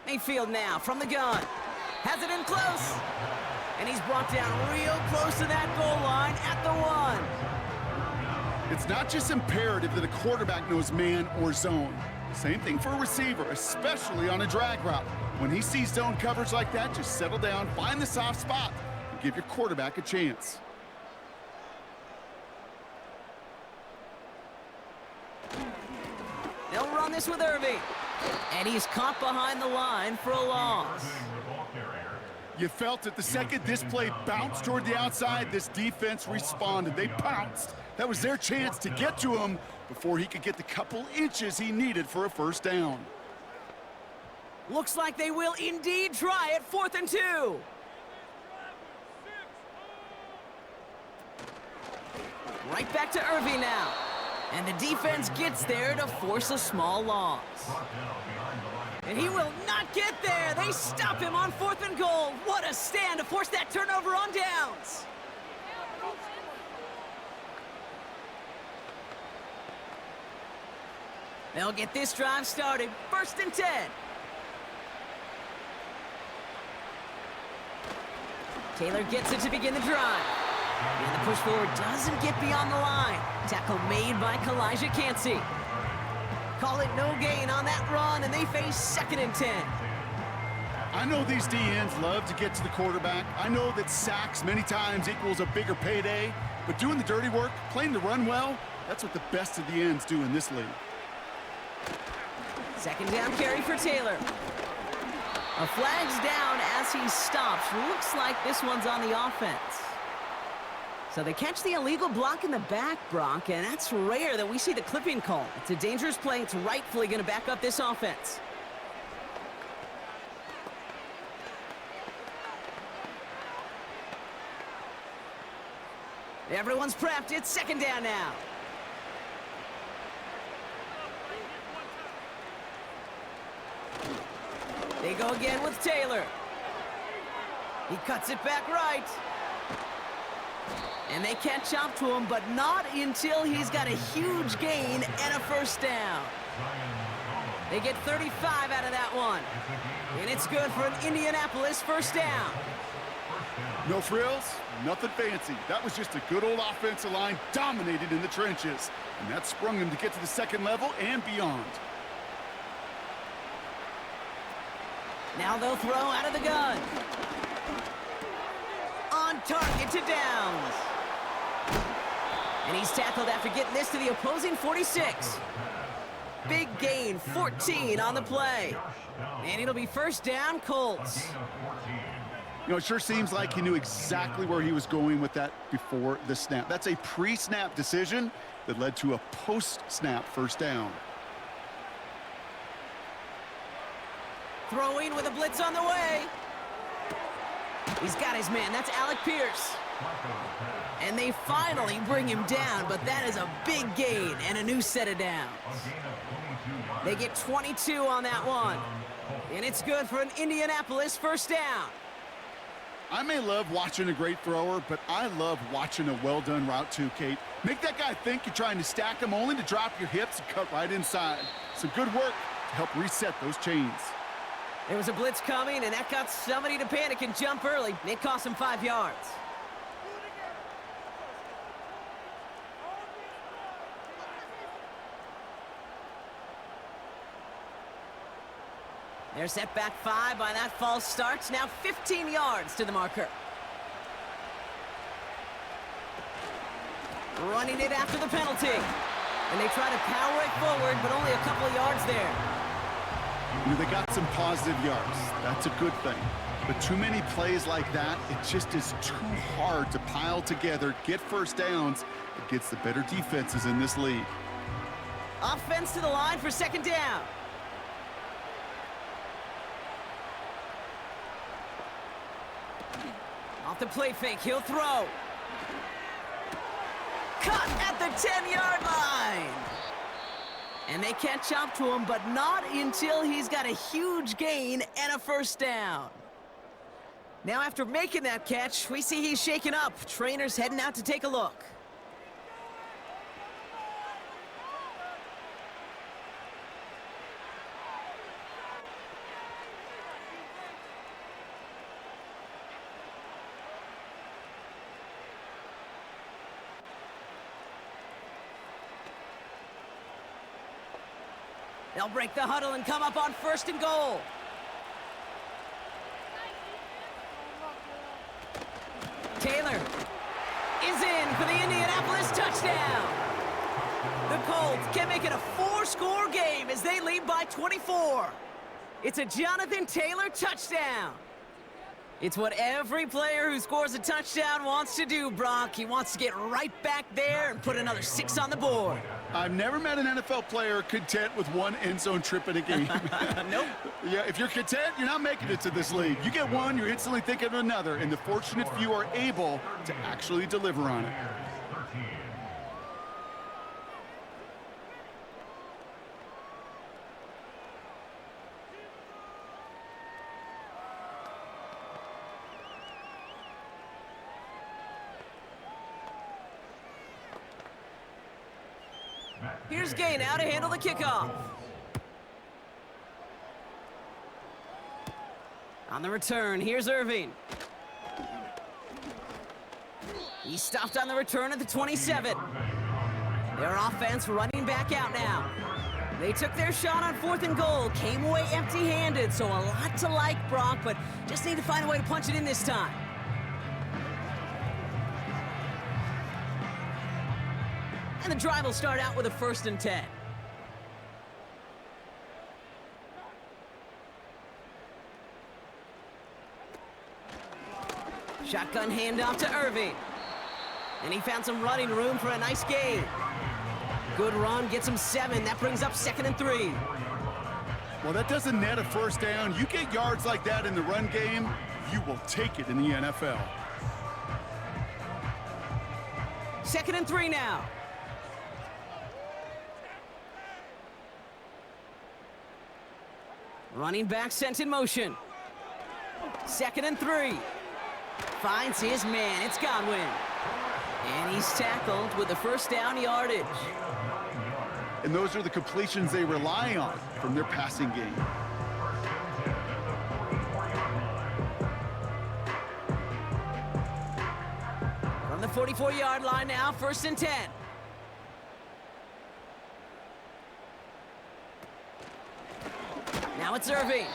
Mayfield now from the gun. Has it in close. And he's brought down real close to that goal line at the 1. It's not just imperative that a quarterback knows man or zone. Same thing for a receiver, especially on a drag route. When he sees zone coverage like that, just settle down, find the soft spot, and give your quarterback a chance. They'll run this with Irving. And he's caught behind the line for a loss. You felt it the second this play bounced toward the outside, this defense responded. They pounced. That was their chance to get to him before he could get the couple inches he needed for a first down. Looks like they will indeed try it. 4th and 2. Right back to Irving now. And the defense gets there to force a small loss. And he will not get there. They stop him on 4th and goal. What a stand to force that turnover on downs. They'll get this drive started. 1st and 10. Taylor gets it to begin the drive. And the push forward doesn't get beyond the line. Tackle made by Kalijah Cansey. Call it no gain on that run, and they face 2nd and 10. I know these DNs love to get to the quarterback. I know that sacks many times equals a bigger payday, but doing the dirty work, playing the run well, that's what the best of the ends do in this league. 2nd down carry for Taylor. A flag's down as he stops. Looks like this one's on the offense. So they catch the illegal block in the back, Brock, and that's rare that we see the clipping call. It's a dangerous play. It's rightfully going to back up this offense. Everyone's prepped. It's 2nd down now. They go again with Taylor. He cuts it back right. And they catch up to him, but not until he's got a huge gain and a first down. They get 35 out of that one. And it's good for an Indianapolis first down. No frills, nothing fancy. That was just a good old offensive line dominated in the trenches. And that sprung him to get to the 2nd level and beyond. Now they'll throw out of the gun. On target to Downs. And he's tackled after getting this to the opposing 46. Big gain, 14 on the play. And it'll be first down, Colts. You know, it sure seems like he knew exactly where he was going with that before the snap. That's a pre-snap decision that led to a post-snap first down. Throwing with a blitz on the way. He's got his man. That's Alec Pierce. And they finally bring him down, but that is a big gain and a new set of downs. They get 22 on that one. And it's good for an Indianapolis first down. I may love watching a great thrower, but I love watching a well-done route too, Kate. Make that guy think you're trying to stack him only to drop your hips and cut right inside. Some good work to help reset those chains. There was a blitz coming, and that got somebody to panic and jump early. It cost him 5 yards. They're set back 5 by that false start. Now 15 yards to the marker. Running it after the penalty. And they try to power it forward, but only a couple of yards there. You know, they got some positive yards. That's a good thing. But too many plays like that, it just is too hard to pile together, get first downs against the better defenses in this league. Offense to the line for second down. Off the play fake, he'll throw. Cut at the 10-yard line. And they catch up to him, but not until he's got a huge gain and a first down. Now after making that catch, we see he's shaken up. Trainer's heading out to take a look. They'll break the huddle and come up on 1st and goal. Taylor is in for the Indianapolis touchdown. The Colts can make it a 4-score game as they lead by 24. It's a Jonathan Taylor touchdown. It's what every player who scores a touchdown wants to do, Brock. He wants to get right back there and put another 6 on the board. I've never met an NFL player content with one end zone trip in a game. Nope. Yeah, if you're content, you're not making it to this league. You get one, you're instantly thinking of another, and the fortunate few are able to actually deliver on it. Here's Gay now to handle the kickoff. On the return, here's Irving. He stopped on the return at the 27. Their offense running back out now. They took their shot on 4th and goal, came away empty-handed, so a lot to like, Brock, but just need to find a way to punch it in this time. And the drive will start out with a 1st and 10. Shotgun handoff to Irving. And he found some running room for a nice gain. Good run, gets him 7. That brings up 2nd and 3. Well, that doesn't net a 1st down. You get yards like that in the run game, you will take it in the NFL. 2nd and 3 now. Running back sent in motion. 2nd and 3. Finds his man. It's Godwin. And he's tackled with the 1st down yardage. And those are the completions they rely on from their passing game. From the 44-yard line now, 1st and 10. Now it's Irving.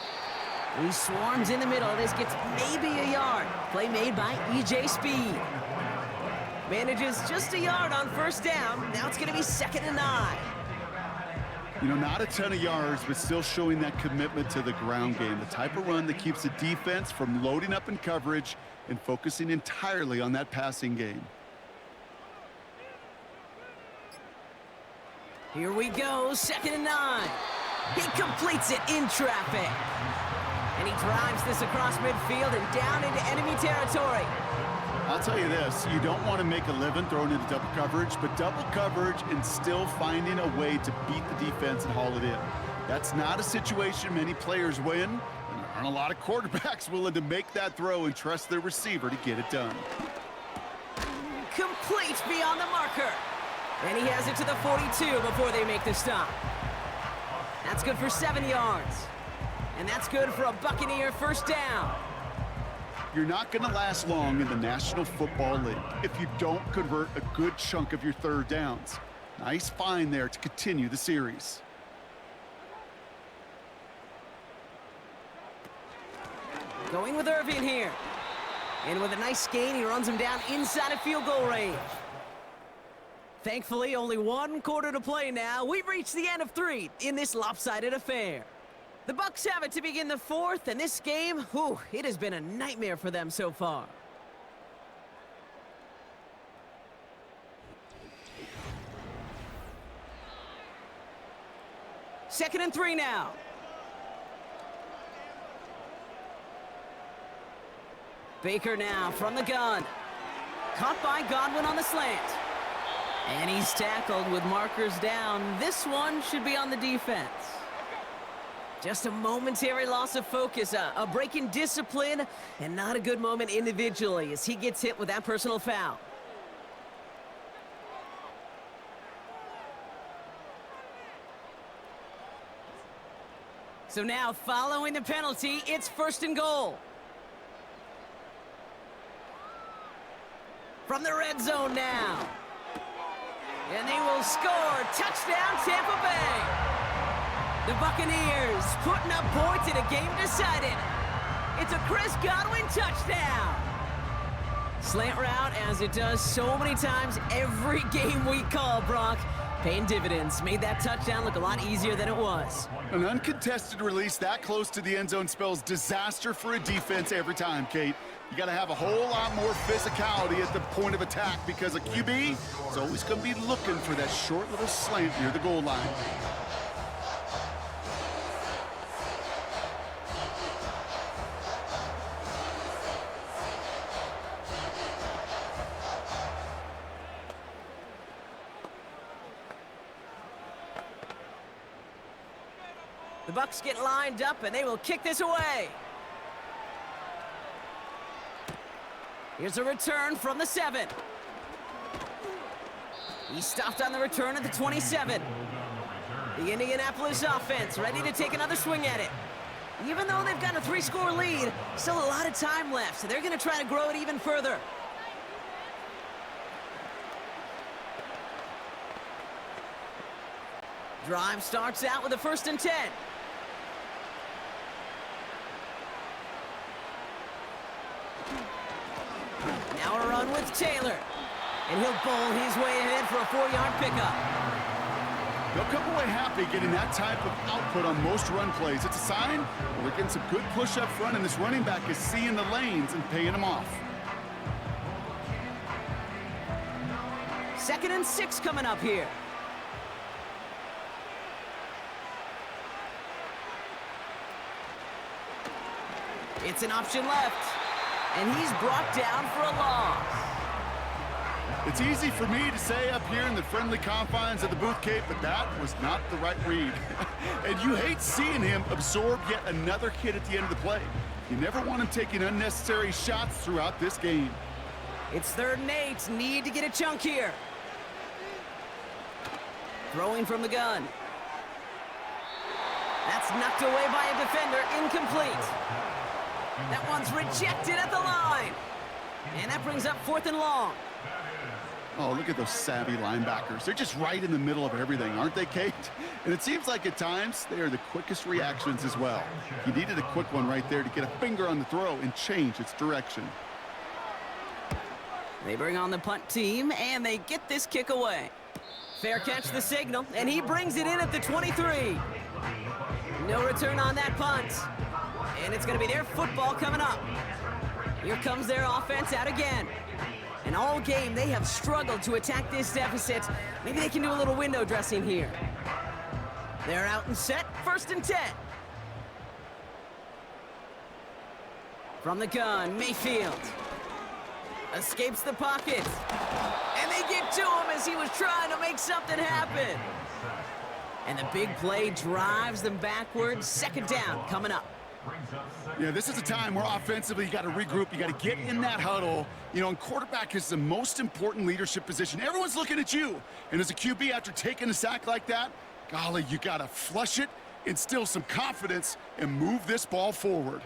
He swarms in the middle. This gets maybe a yard. Play made by E.J. Speed. Manages just a yard on 1st down. Now it's going to be 2nd and 9. You know, not a ton of yards, but still showing that commitment to the ground game. The type of run that keeps the defense from loading up in coverage and focusing entirely on that passing game. Here we go, 2nd and 9. He completes it in traffic. And he drives this across midfield and down into enemy territory. I'll tell you this, you don't want to make a living throwing into double coverage, but double coverage and still finding a way to beat the defense and haul it in. That's not a situation many players win, and there aren't a lot of quarterbacks willing to make that throw and trust their receiver to get it done. Complete beyond the marker. And he has it to the 42 before they make the stop. That's good for 7 yards. And that's good for a Buccaneer 1st down. You're not going to last long in the National Football League if you don't convert a good chunk of your 3rd downs. Nice find there to continue the series. Going with Irving here. And with a nice gain, he runs him down inside of field goal range. Thankfully, only 1 quarter to play now. We've reached the end of 3 in this lopsided affair. The Bucs have it to begin the 4th, and this game, whew, it has been a nightmare for them so far. Second and 3 now. Baker now from the gun. Caught by Godwin on the slant. And he's tackled with markers down. This one should be on the defense. Just a momentary loss of focus, a break in discipline, and not a good moment individually as he gets hit with that personal foul. So now, following the penalty, it's 1st and goal. From the red zone now. And they will score. Touchdown, Tampa Bay. The Buccaneers putting up points in a game decided. It's a Chris Godwin touchdown. Slant route, as it does so many times every game we call, Brock. Paying dividends. Made that touchdown look a lot easier than it was. An uncontested release that close to the end zone spells disaster for a defense every time, Kate. You got to have a whole lot more physicality at the point of attack because a QB is always going to be looking for that short little slant near the goal line. The Bucs get lined up, and they will kick this away. Here's a return from the 7. He stopped on the return at the 27. The Indianapolis offense ready to take another swing at it. Even though they've got a 3-score lead, still a lot of time left, so they're going to try to grow it even further. Drive starts out with a 1st and 10. Now a run with Taylor. And he'll bowl his way ahead for a 4-yard pickup. They'll come away happy getting that type of output on most run plays. It's a sign we're getting some good push up front, and this running back is seeing the lanes and paying them off. 2nd and 6 coming up here. It's an option left. And he's brought down for a loss. It's easy for me to say up here in the friendly confines of the booth, Kate, but that was not the right read. And you hate seeing him absorb yet another hit at the end of the play. You never want him taking unnecessary shots throughout this game. It's 3rd and 8. Need to get a chunk here. Throwing from the gun. That's knocked away by a defender. Incomplete. That one's rejected at the line. And that brings up 4th and long. Oh, look at those savvy linebackers. They're just right in the middle of everything, aren't they, Kate? And it seems like at times they are the quickest reactions as well. He needed a quick one right there to get a finger on the throw and change its direction. They bring on the punt team, and they get this kick away. Fair catch the signal, and he brings it in at the 23. No return on that punt. And it's going to be their football coming up. Here comes their offense out again. And all game, they have struggled to attack this deficit. Maybe they can do a little window dressing here. They're out and set, 1st and 10. From the gun, Mayfield. Escapes the pocket. And they get to him as he was trying to make something happen. And the big play drives them backwards. 2nd down coming up. Yeah, this is a time where offensively you got to regroup. You got to get in that huddle. You know, and quarterback is the most important leadership position. Everyone's looking at you. And as a QB, after taking a sack like that, golly, you got to flush it, instill some confidence, and move this ball forward.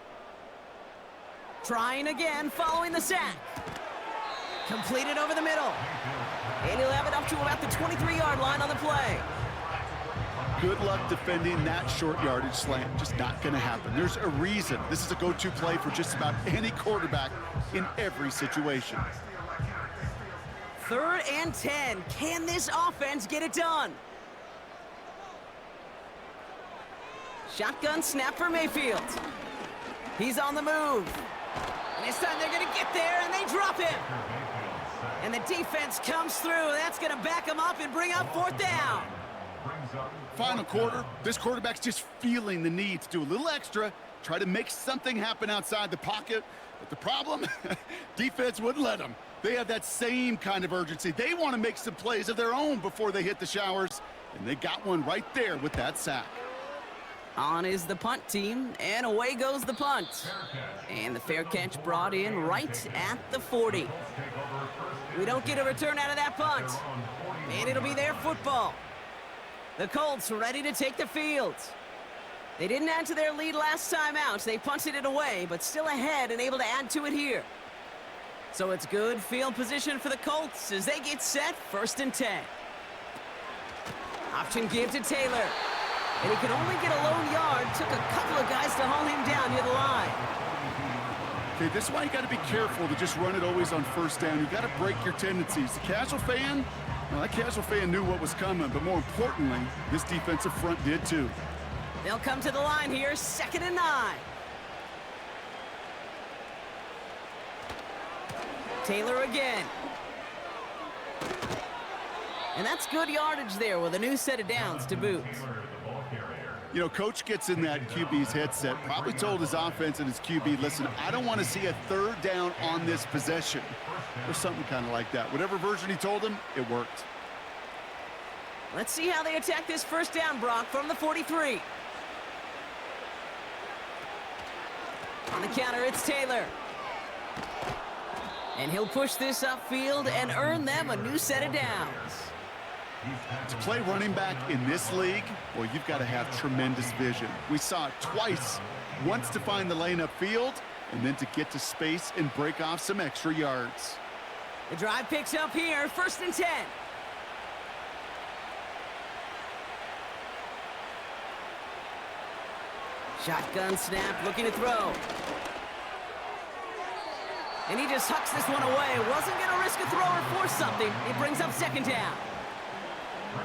Trying again following the sack. Completed over the middle. And he'll have it up to about the 23-yard line on the play. Good luck defending that short yardage slant. Just not going to happen. There's a reason. This is a go-to play for just about any quarterback in every situation. 3rd and 10. Can this offense get it done? Shotgun snap for Mayfield. He's on the move. And this time they're going to get there, and they drop him. And the defense comes through. That's going to back him up and bring up 4th down. Final quarter, this quarterback's just feeling the need to do a little extra, try to make something happen outside the pocket. But the problem, defense wouldn't let them. They have that same kind of urgency. They want to make some plays of their own before they hit the showers, and they got one right there with that sack. On is the punt team, and away goes the punt. And the fair catch brought in right at the 40. We don't get a return out of that punt, and it'll be their football. The Colts ready to take the field. They didn't add to their lead last time out. They punted it away, but still ahead and able to add to it here. So it's good field position for the Colts as they get set, 1st and 10. Option give to Taylor. And he can only get a lone yard. Took a couple of guys to haul him down near the line. Okay, this is why you got to be careful to just run it always on first down. You got to break your tendencies. The casual fan, well, that casual fan knew what was coming, but more importantly, this defensive front did too. They'll come to the line here, 2nd and 9. Taylor again. And that's good yardage there with a new set of downs to boot. You know, coach gets in that QB's headset, probably told his offense and his QB, listen, I don't want to see a 3rd down on this possession. Or something kind of like that. Whatever version he told him, it worked. Let's see how they attack this 1st down, Brock, from the 43. On the counter, it's Taylor. And he'll push this upfield and earn them a new set of downs. To play running back in this league, well, you've got to have tremendous vision. We saw it twice, once to find the lane upfield, and then to get to space and break off some extra yards. The drive picks up here, 1st and 10. Shotgun snap, looking to throw. And he just hucks this one away. Wasn't going to risk a throw or force something. It brings up 2nd down.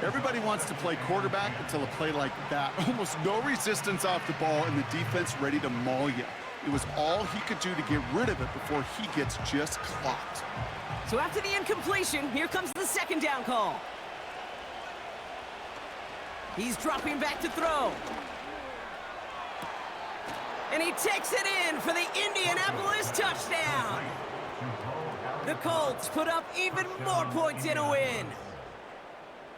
Everybody wants to play quarterback until a play like that. Almost no resistance off the ball and the defense ready to maul you. It was all he could do to get rid of it before he gets just clocked. So after the incompletion, here comes the 2nd down call. He's dropping back to throw. And he takes it in for the Indianapolis touchdown. The Colts put up even more points in a win.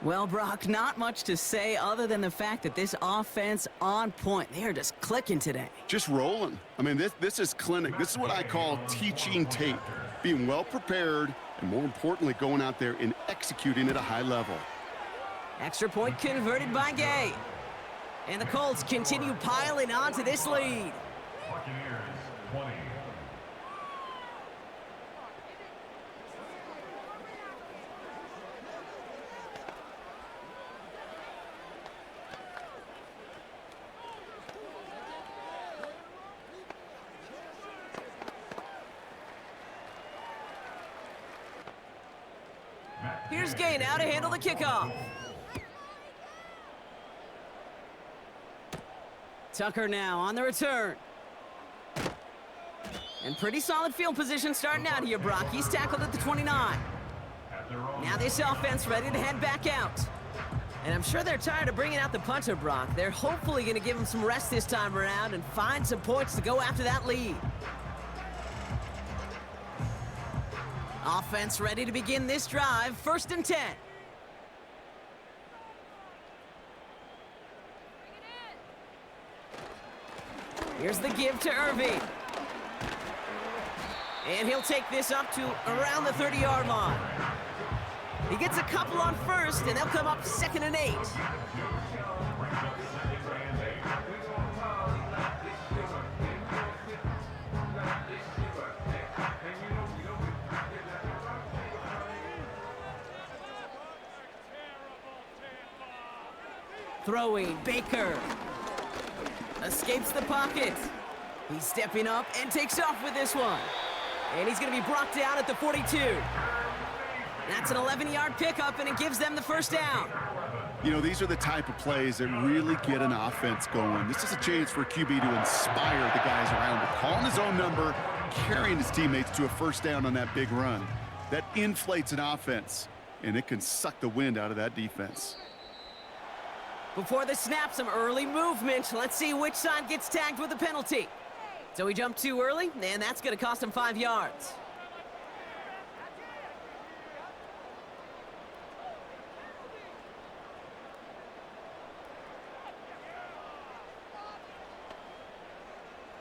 Well, Brock, not much to say other than the fact that this offense on point. They are just clicking today. Just rolling. I mean, this is clinic. This is what I call teaching tape. Being well prepared, and more importantly, going out there and executing at a high level. Extra point converted by Gay. And the Colts continue piling on to this lead. Buccaneers 20. Here's Gay now to handle the kickoff. Tucker now on the return. And pretty solid field position starting out here, Brock. He's tackled at the 29. Now this offense ready to head back out. And I'm sure they're tired of bringing out the punter, Brock. They're hopefully going to give him some rest this time around and find some points to go after that lead. Offense ready to begin this drive. 1st and 10. Here's the give to Irving. And he'll take this up to around the 30-yard line. He gets a couple on 1st, and they'll come up 2nd and 8. Throwing, Baker. Escapes the pocket. He's stepping up and takes off with this one. And he's going to be brought down at the 42. That's an 11-yard pickup, and it gives them the 1st down. You know, these are the type of plays that really get an offense going. This is a chance for a QB to inspire the guys around him. Calling his own number, carrying his teammates to a 1st down on that big run. That inflates an offense, and it can suck the wind out of that defense. Before the snap, some early movement. Let's see which side gets tagged with a penalty. So he jumped too early, and that's going to cost him 5 yards.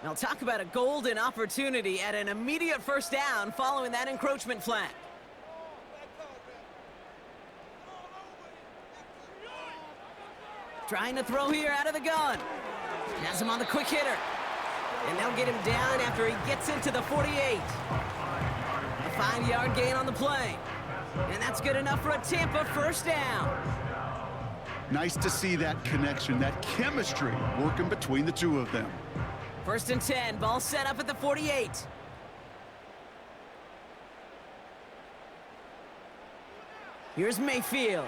Now talk about a golden opportunity at an immediate 1st down following that encroachment flag. Trying to throw here out of the gun. Has him on the quick hitter. And they'll get him down after he gets into the 48. A 5-yard gain on the play. And that's good enough for a Tampa 1st down. Nice to see that connection, that chemistry working between the two of them. 1st and 10, ball set up at the 48. Here's Mayfield.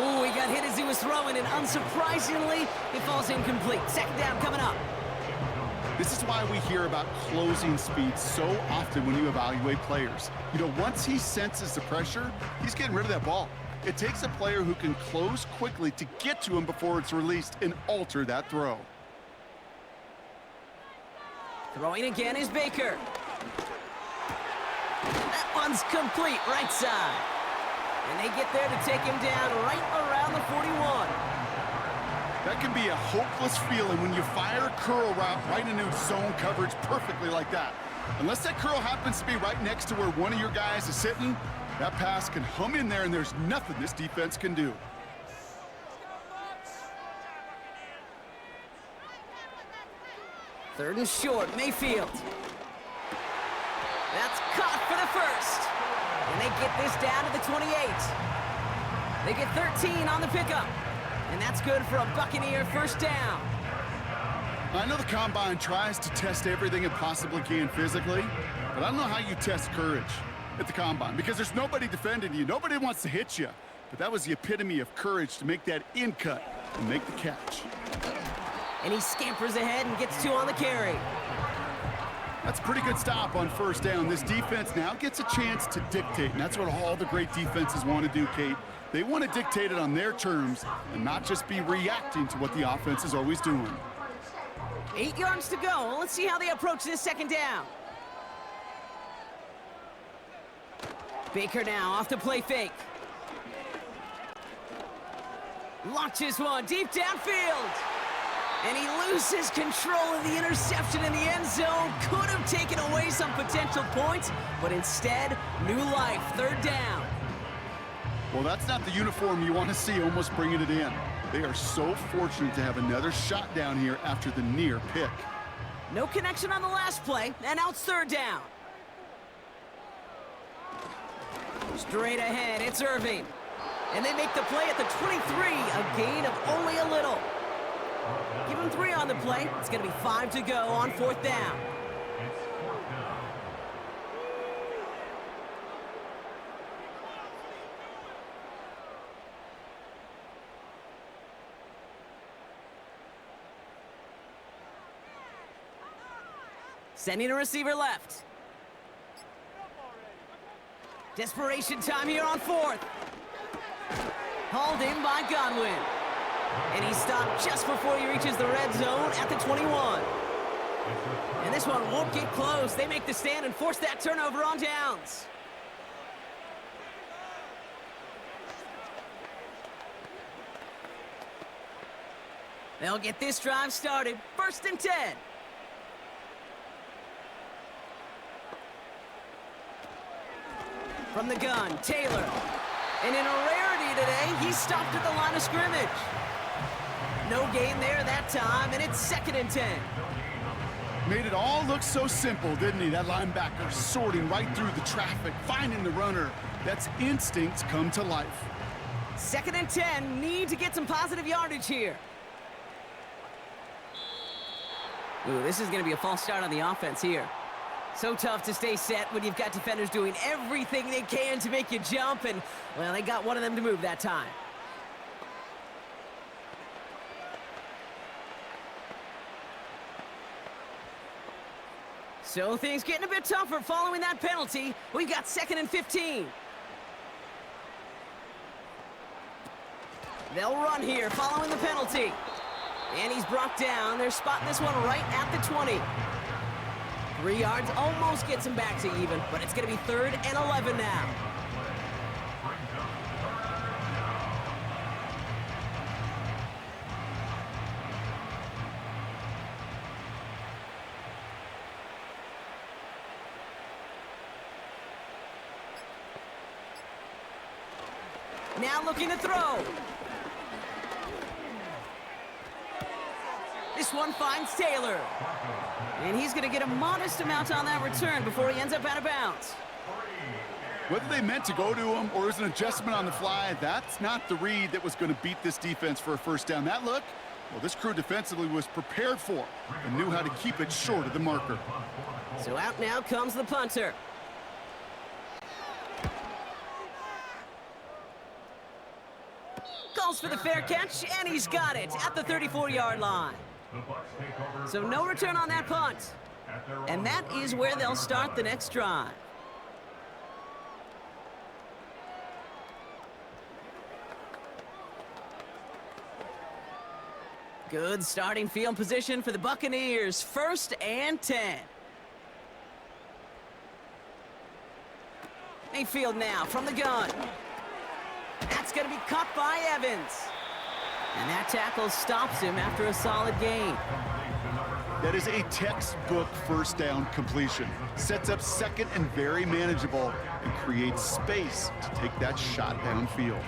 Ooh, he got hit as he was throwing, and unsurprisingly, it falls incomplete. 2nd down coming up. This is why we hear about closing speed so often when you evaluate players. You know, once he senses the pressure, he's getting rid of that ball. It takes a player who can close quickly to get to him before it's released and alter that throw. Throwing again is Baker. That one's complete, right side. And they get there to take him down right around the 41. That can be a hopeless feeling when you fire a curl route right into zone coverage perfectly like that. Unless that curl happens to be right next to where one of your guys is sitting, that pass can hum in there and there's nothing this defense can do. Third and short, Mayfield. That's caught for the first. And they get this down to the 28. They get 13 on the pickup. And that's good for a Buccaneer 1st down. I know the Combine tries to test everything it possibly can physically, but I don't know how you test courage at the Combine because there's nobody defending you. Nobody wants to hit you. But that was the epitome of courage to make that in cut and make the catch. And he scampers ahead and gets 2 on the carry. That's a pretty good stop on 1st down. This defense now gets a chance to dictate, and that's what all the great defenses want to do, Kate. They want to dictate it on their terms and not just be reacting to what the offense is always doing. 8 yards to go. Let's see how they approach this 2nd down. Baker now off the play fake. Launches one deep downfield. And he loses control of the interception in the end zone. Could have taken away some potential points, but instead, new life, 3rd down. Well, that's not the uniform you want to see almost bringing it in. They are so fortunate to have another shot down here after the near pick. No connection on the last play, and now it's 3rd down. Straight ahead, it's Irving. And they make the play at the 23, a gain of only a little. Give him 3 on the play. It's going to be 5 to go on 4th down. It's 4th down. Sending a receiver left. Desperation time here on 4th. Hauled in by Godwin. And he stopped just before he reaches the red zone at the 21. And this one won't get close. They make the stand and force that turnover on downs. They'll get this drive started. 1st and 10. From the gun, Taylor. And in a rarity today, he stopped at the line of scrimmage. No gain there that time, and it's 2nd and 10. Made it all look so simple, didn't he? That linebacker sorting right through the traffic, finding the runner. That's instincts come to life. 2nd and 10, need to get some positive yardage here. Ooh, this is going to be a false start on the offense here. So tough to stay set when you've got defenders doing everything they can to make you jump, and, well, they got one of them to move that time. So things getting a bit tougher following that penalty. We've got 2nd and 15. They'll run here following the penalty. And he's brought down. They're spotting this one right at the 20. 3 yards almost gets him back to even, but it's going to be 3rd and 11 now. Now looking to throw. This one finds Taylor. And he's going to get a modest amount on that return before he ends up out of bounds. Whether they meant to go to him or it was an adjustment on the fly, that's not the read that was going to beat this defense for a first down. That look, well, this crew defensively was prepared for and knew how to keep it short of the marker. So out now comes the punter. Calls for the fair catch, and he's got it at the 34-yard line. So no return on that punt. And that is where they'll start the next drive. Good starting field position for the Buccaneers. 1st and 10. Mayfield now from the gun. That's going to be caught by Evans. And that tackle stops him after a solid gain. That is a textbook first down completion. Sets up second and very manageable and creates space to take that shot downfield.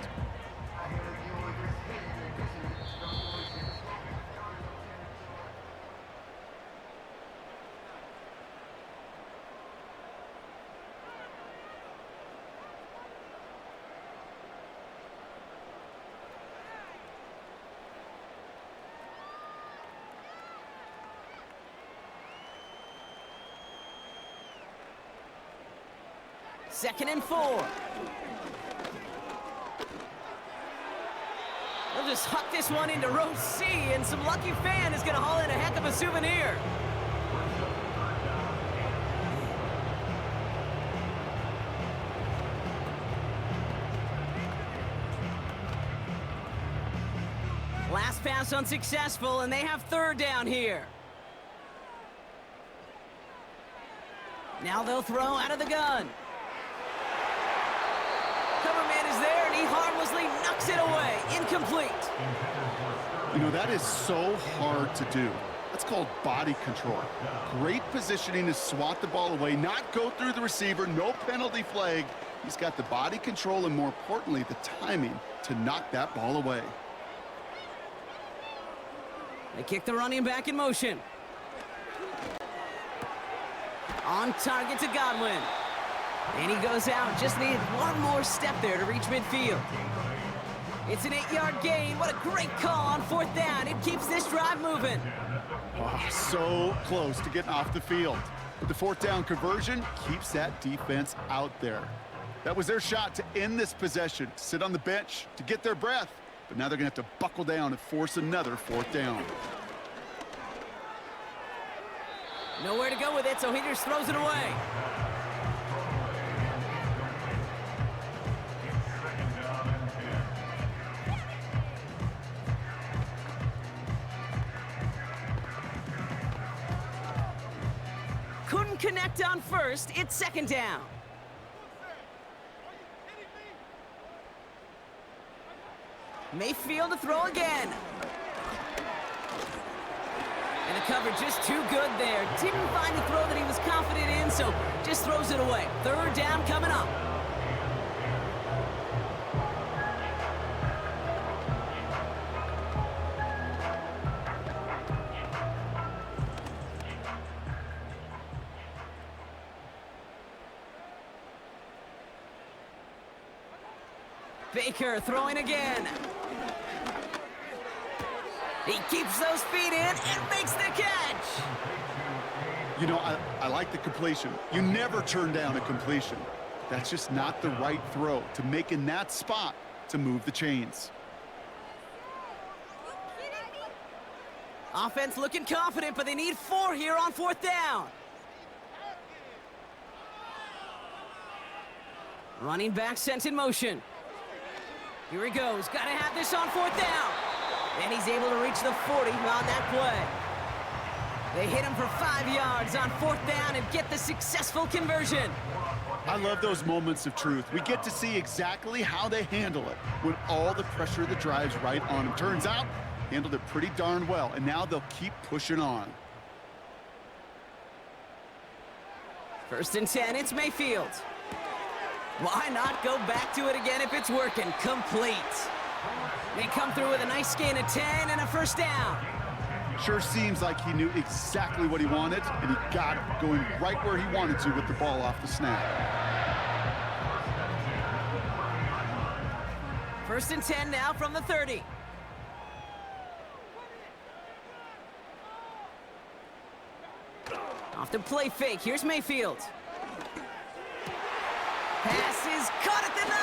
Second and 4. They'll just huck this one into row C, and some lucky fan is going to haul in a heck of a souvenir. Last pass unsuccessful, and they have 3rd down here. Now they'll throw out of the gun. Cover man is there, and he harmlessly knocks it away. Incomplete. You know, that is so hard to do. That's called body control. Great positioning to swat the ball away, not go through the receiver, no penalty flag. He's got the body control and, more importantly, the timing to knock that ball away. They kick the running back in motion. On target to Godwin. And he goes out. Just needed one more step there to reach midfield. It's an 8-yard gain. What a great call on 4th down. It keeps this drive moving. Oh, so close to getting off the field. But the 4th down conversion keeps that defense out there. That was their shot to end this possession, to sit on the bench, to get their breath. But now they're going to have to buckle down and force another 4th down. Nowhere to go with it, so he just throws it away. Couldn't connect on 1st. It's 2nd down. Mayfield to throw again. And the coverage just too good there. Didn't find the throw that he was confident in, so just throws it away. 3rd down coming up. Baker throwing again. He keeps those feet in and makes the catch. You know, I like the completion. You never turn down a completion. That's just not the right throw to make in that spot to move the chains. Offense looking confident, but they need 4 here on 4th down. Running back sent in motion. Here he goes. Got to have this on 4th down. And he's able to reach the 40 on that play. They hit him for 5 yards on 4th down and get the successful conversion. I love those moments of truth. We get to see exactly how they handle it when all the pressure of the drive's right on them. Turns out, handled it pretty darn well, and now they'll keep pushing on. 1st and 10, it's Mayfield. Why not go back to it again if it's working? Complete. They come through with a nice gain of 10 and a 1st down. Sure seems like he knew exactly what he wanted, and he got it, going right where he wanted to with the ball off the snap. First and 10 now from the 30. Off the play fake. Here's Mayfield. Pass is caught at the 9.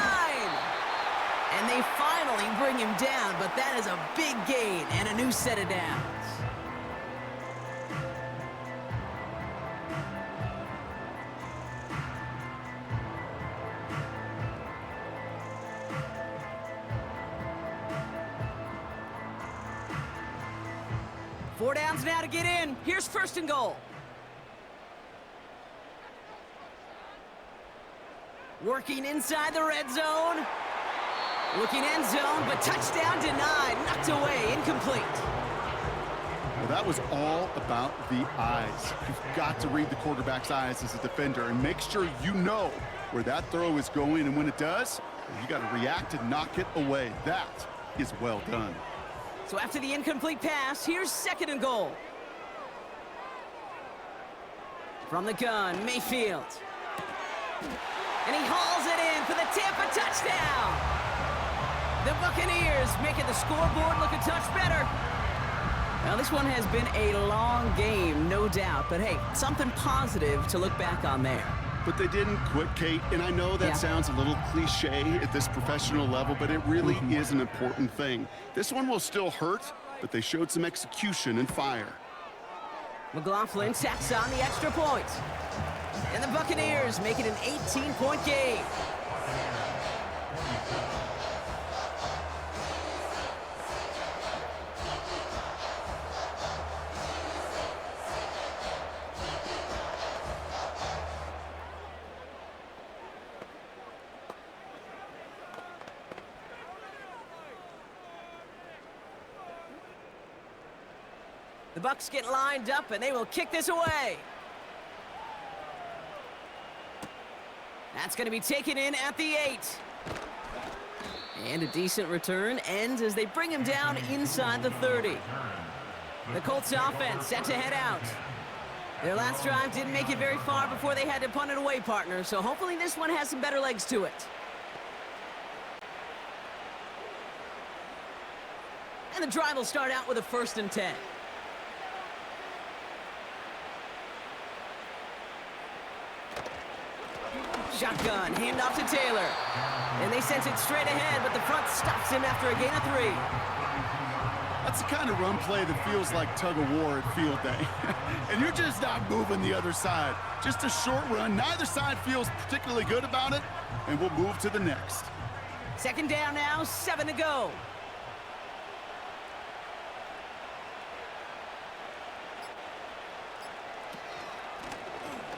And they finally bring him down, but that is a big gain and a new set of downs. Four downs now to get in. Here's first and goal. Working inside the red zone. Looking end zone, but touchdown denied. Knocked away, incomplete. Well, that was all about the eyes. You've got to read the quarterback's eyes as a defender and make sure you know where that throw is going. And when it does, you got to react and knock it away. That is well done. So after the incomplete pass, here's second and goal. From the gun, Mayfield. And he hauls it in for the Tampa touchdown. The Buccaneers making the scoreboard look a touch better. Now, this one has been a long game, no doubt. But, hey, something positive to look back on there. But they didn't quit, Kate, and I know that sounds a little cliche at this professional level, but it really is an important thing. This one will still hurt, but they showed some execution and fire. McLaughlin tacks on the extra point. And the Buccaneers make it an 18-point game. The Bucs get lined up, and they will kick this away. That's going to be taken in at the 8. And a decent return ends as they bring him down inside the 30. The Colts offense set to head out. Their last drive didn't make it very far before they had to punt it away, partner, so hopefully this one has some better legs to it. And the drive will start out with a first and 10. Shotgun, handoff to Taylor. And they sent it straight ahead, but the front stops him after a gain of 3. That's the kind of run play that feels like tug-of-war at field day. And you're just not moving the other side. Just a short run. Neither side feels particularly good about it, and we'll move to the next. Second down now, 7 to go.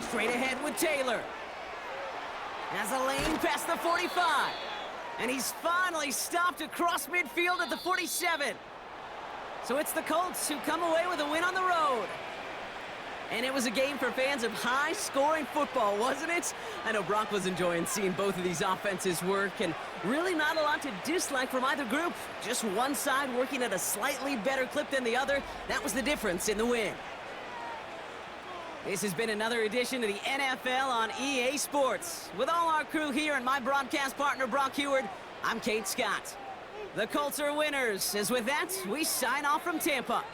Straight ahead with Taylor. Has a lane past the 45. And he's finally stopped across midfield at the 47. So it's the Colts who come away with a win on the road. And it was a game for fans of high-scoring football, wasn't it? I know Brock was enjoying seeing both of these offenses work, and really not a lot to dislike from either group. Just one side working at a slightly better clip than the other. That was the difference in the win. This has been another edition of the NFL on EA Sports. With all our crew here and my broadcast partner, Brock Heward, I'm Kate Scott. The Colts are winners, as with that, we sign off from Tampa.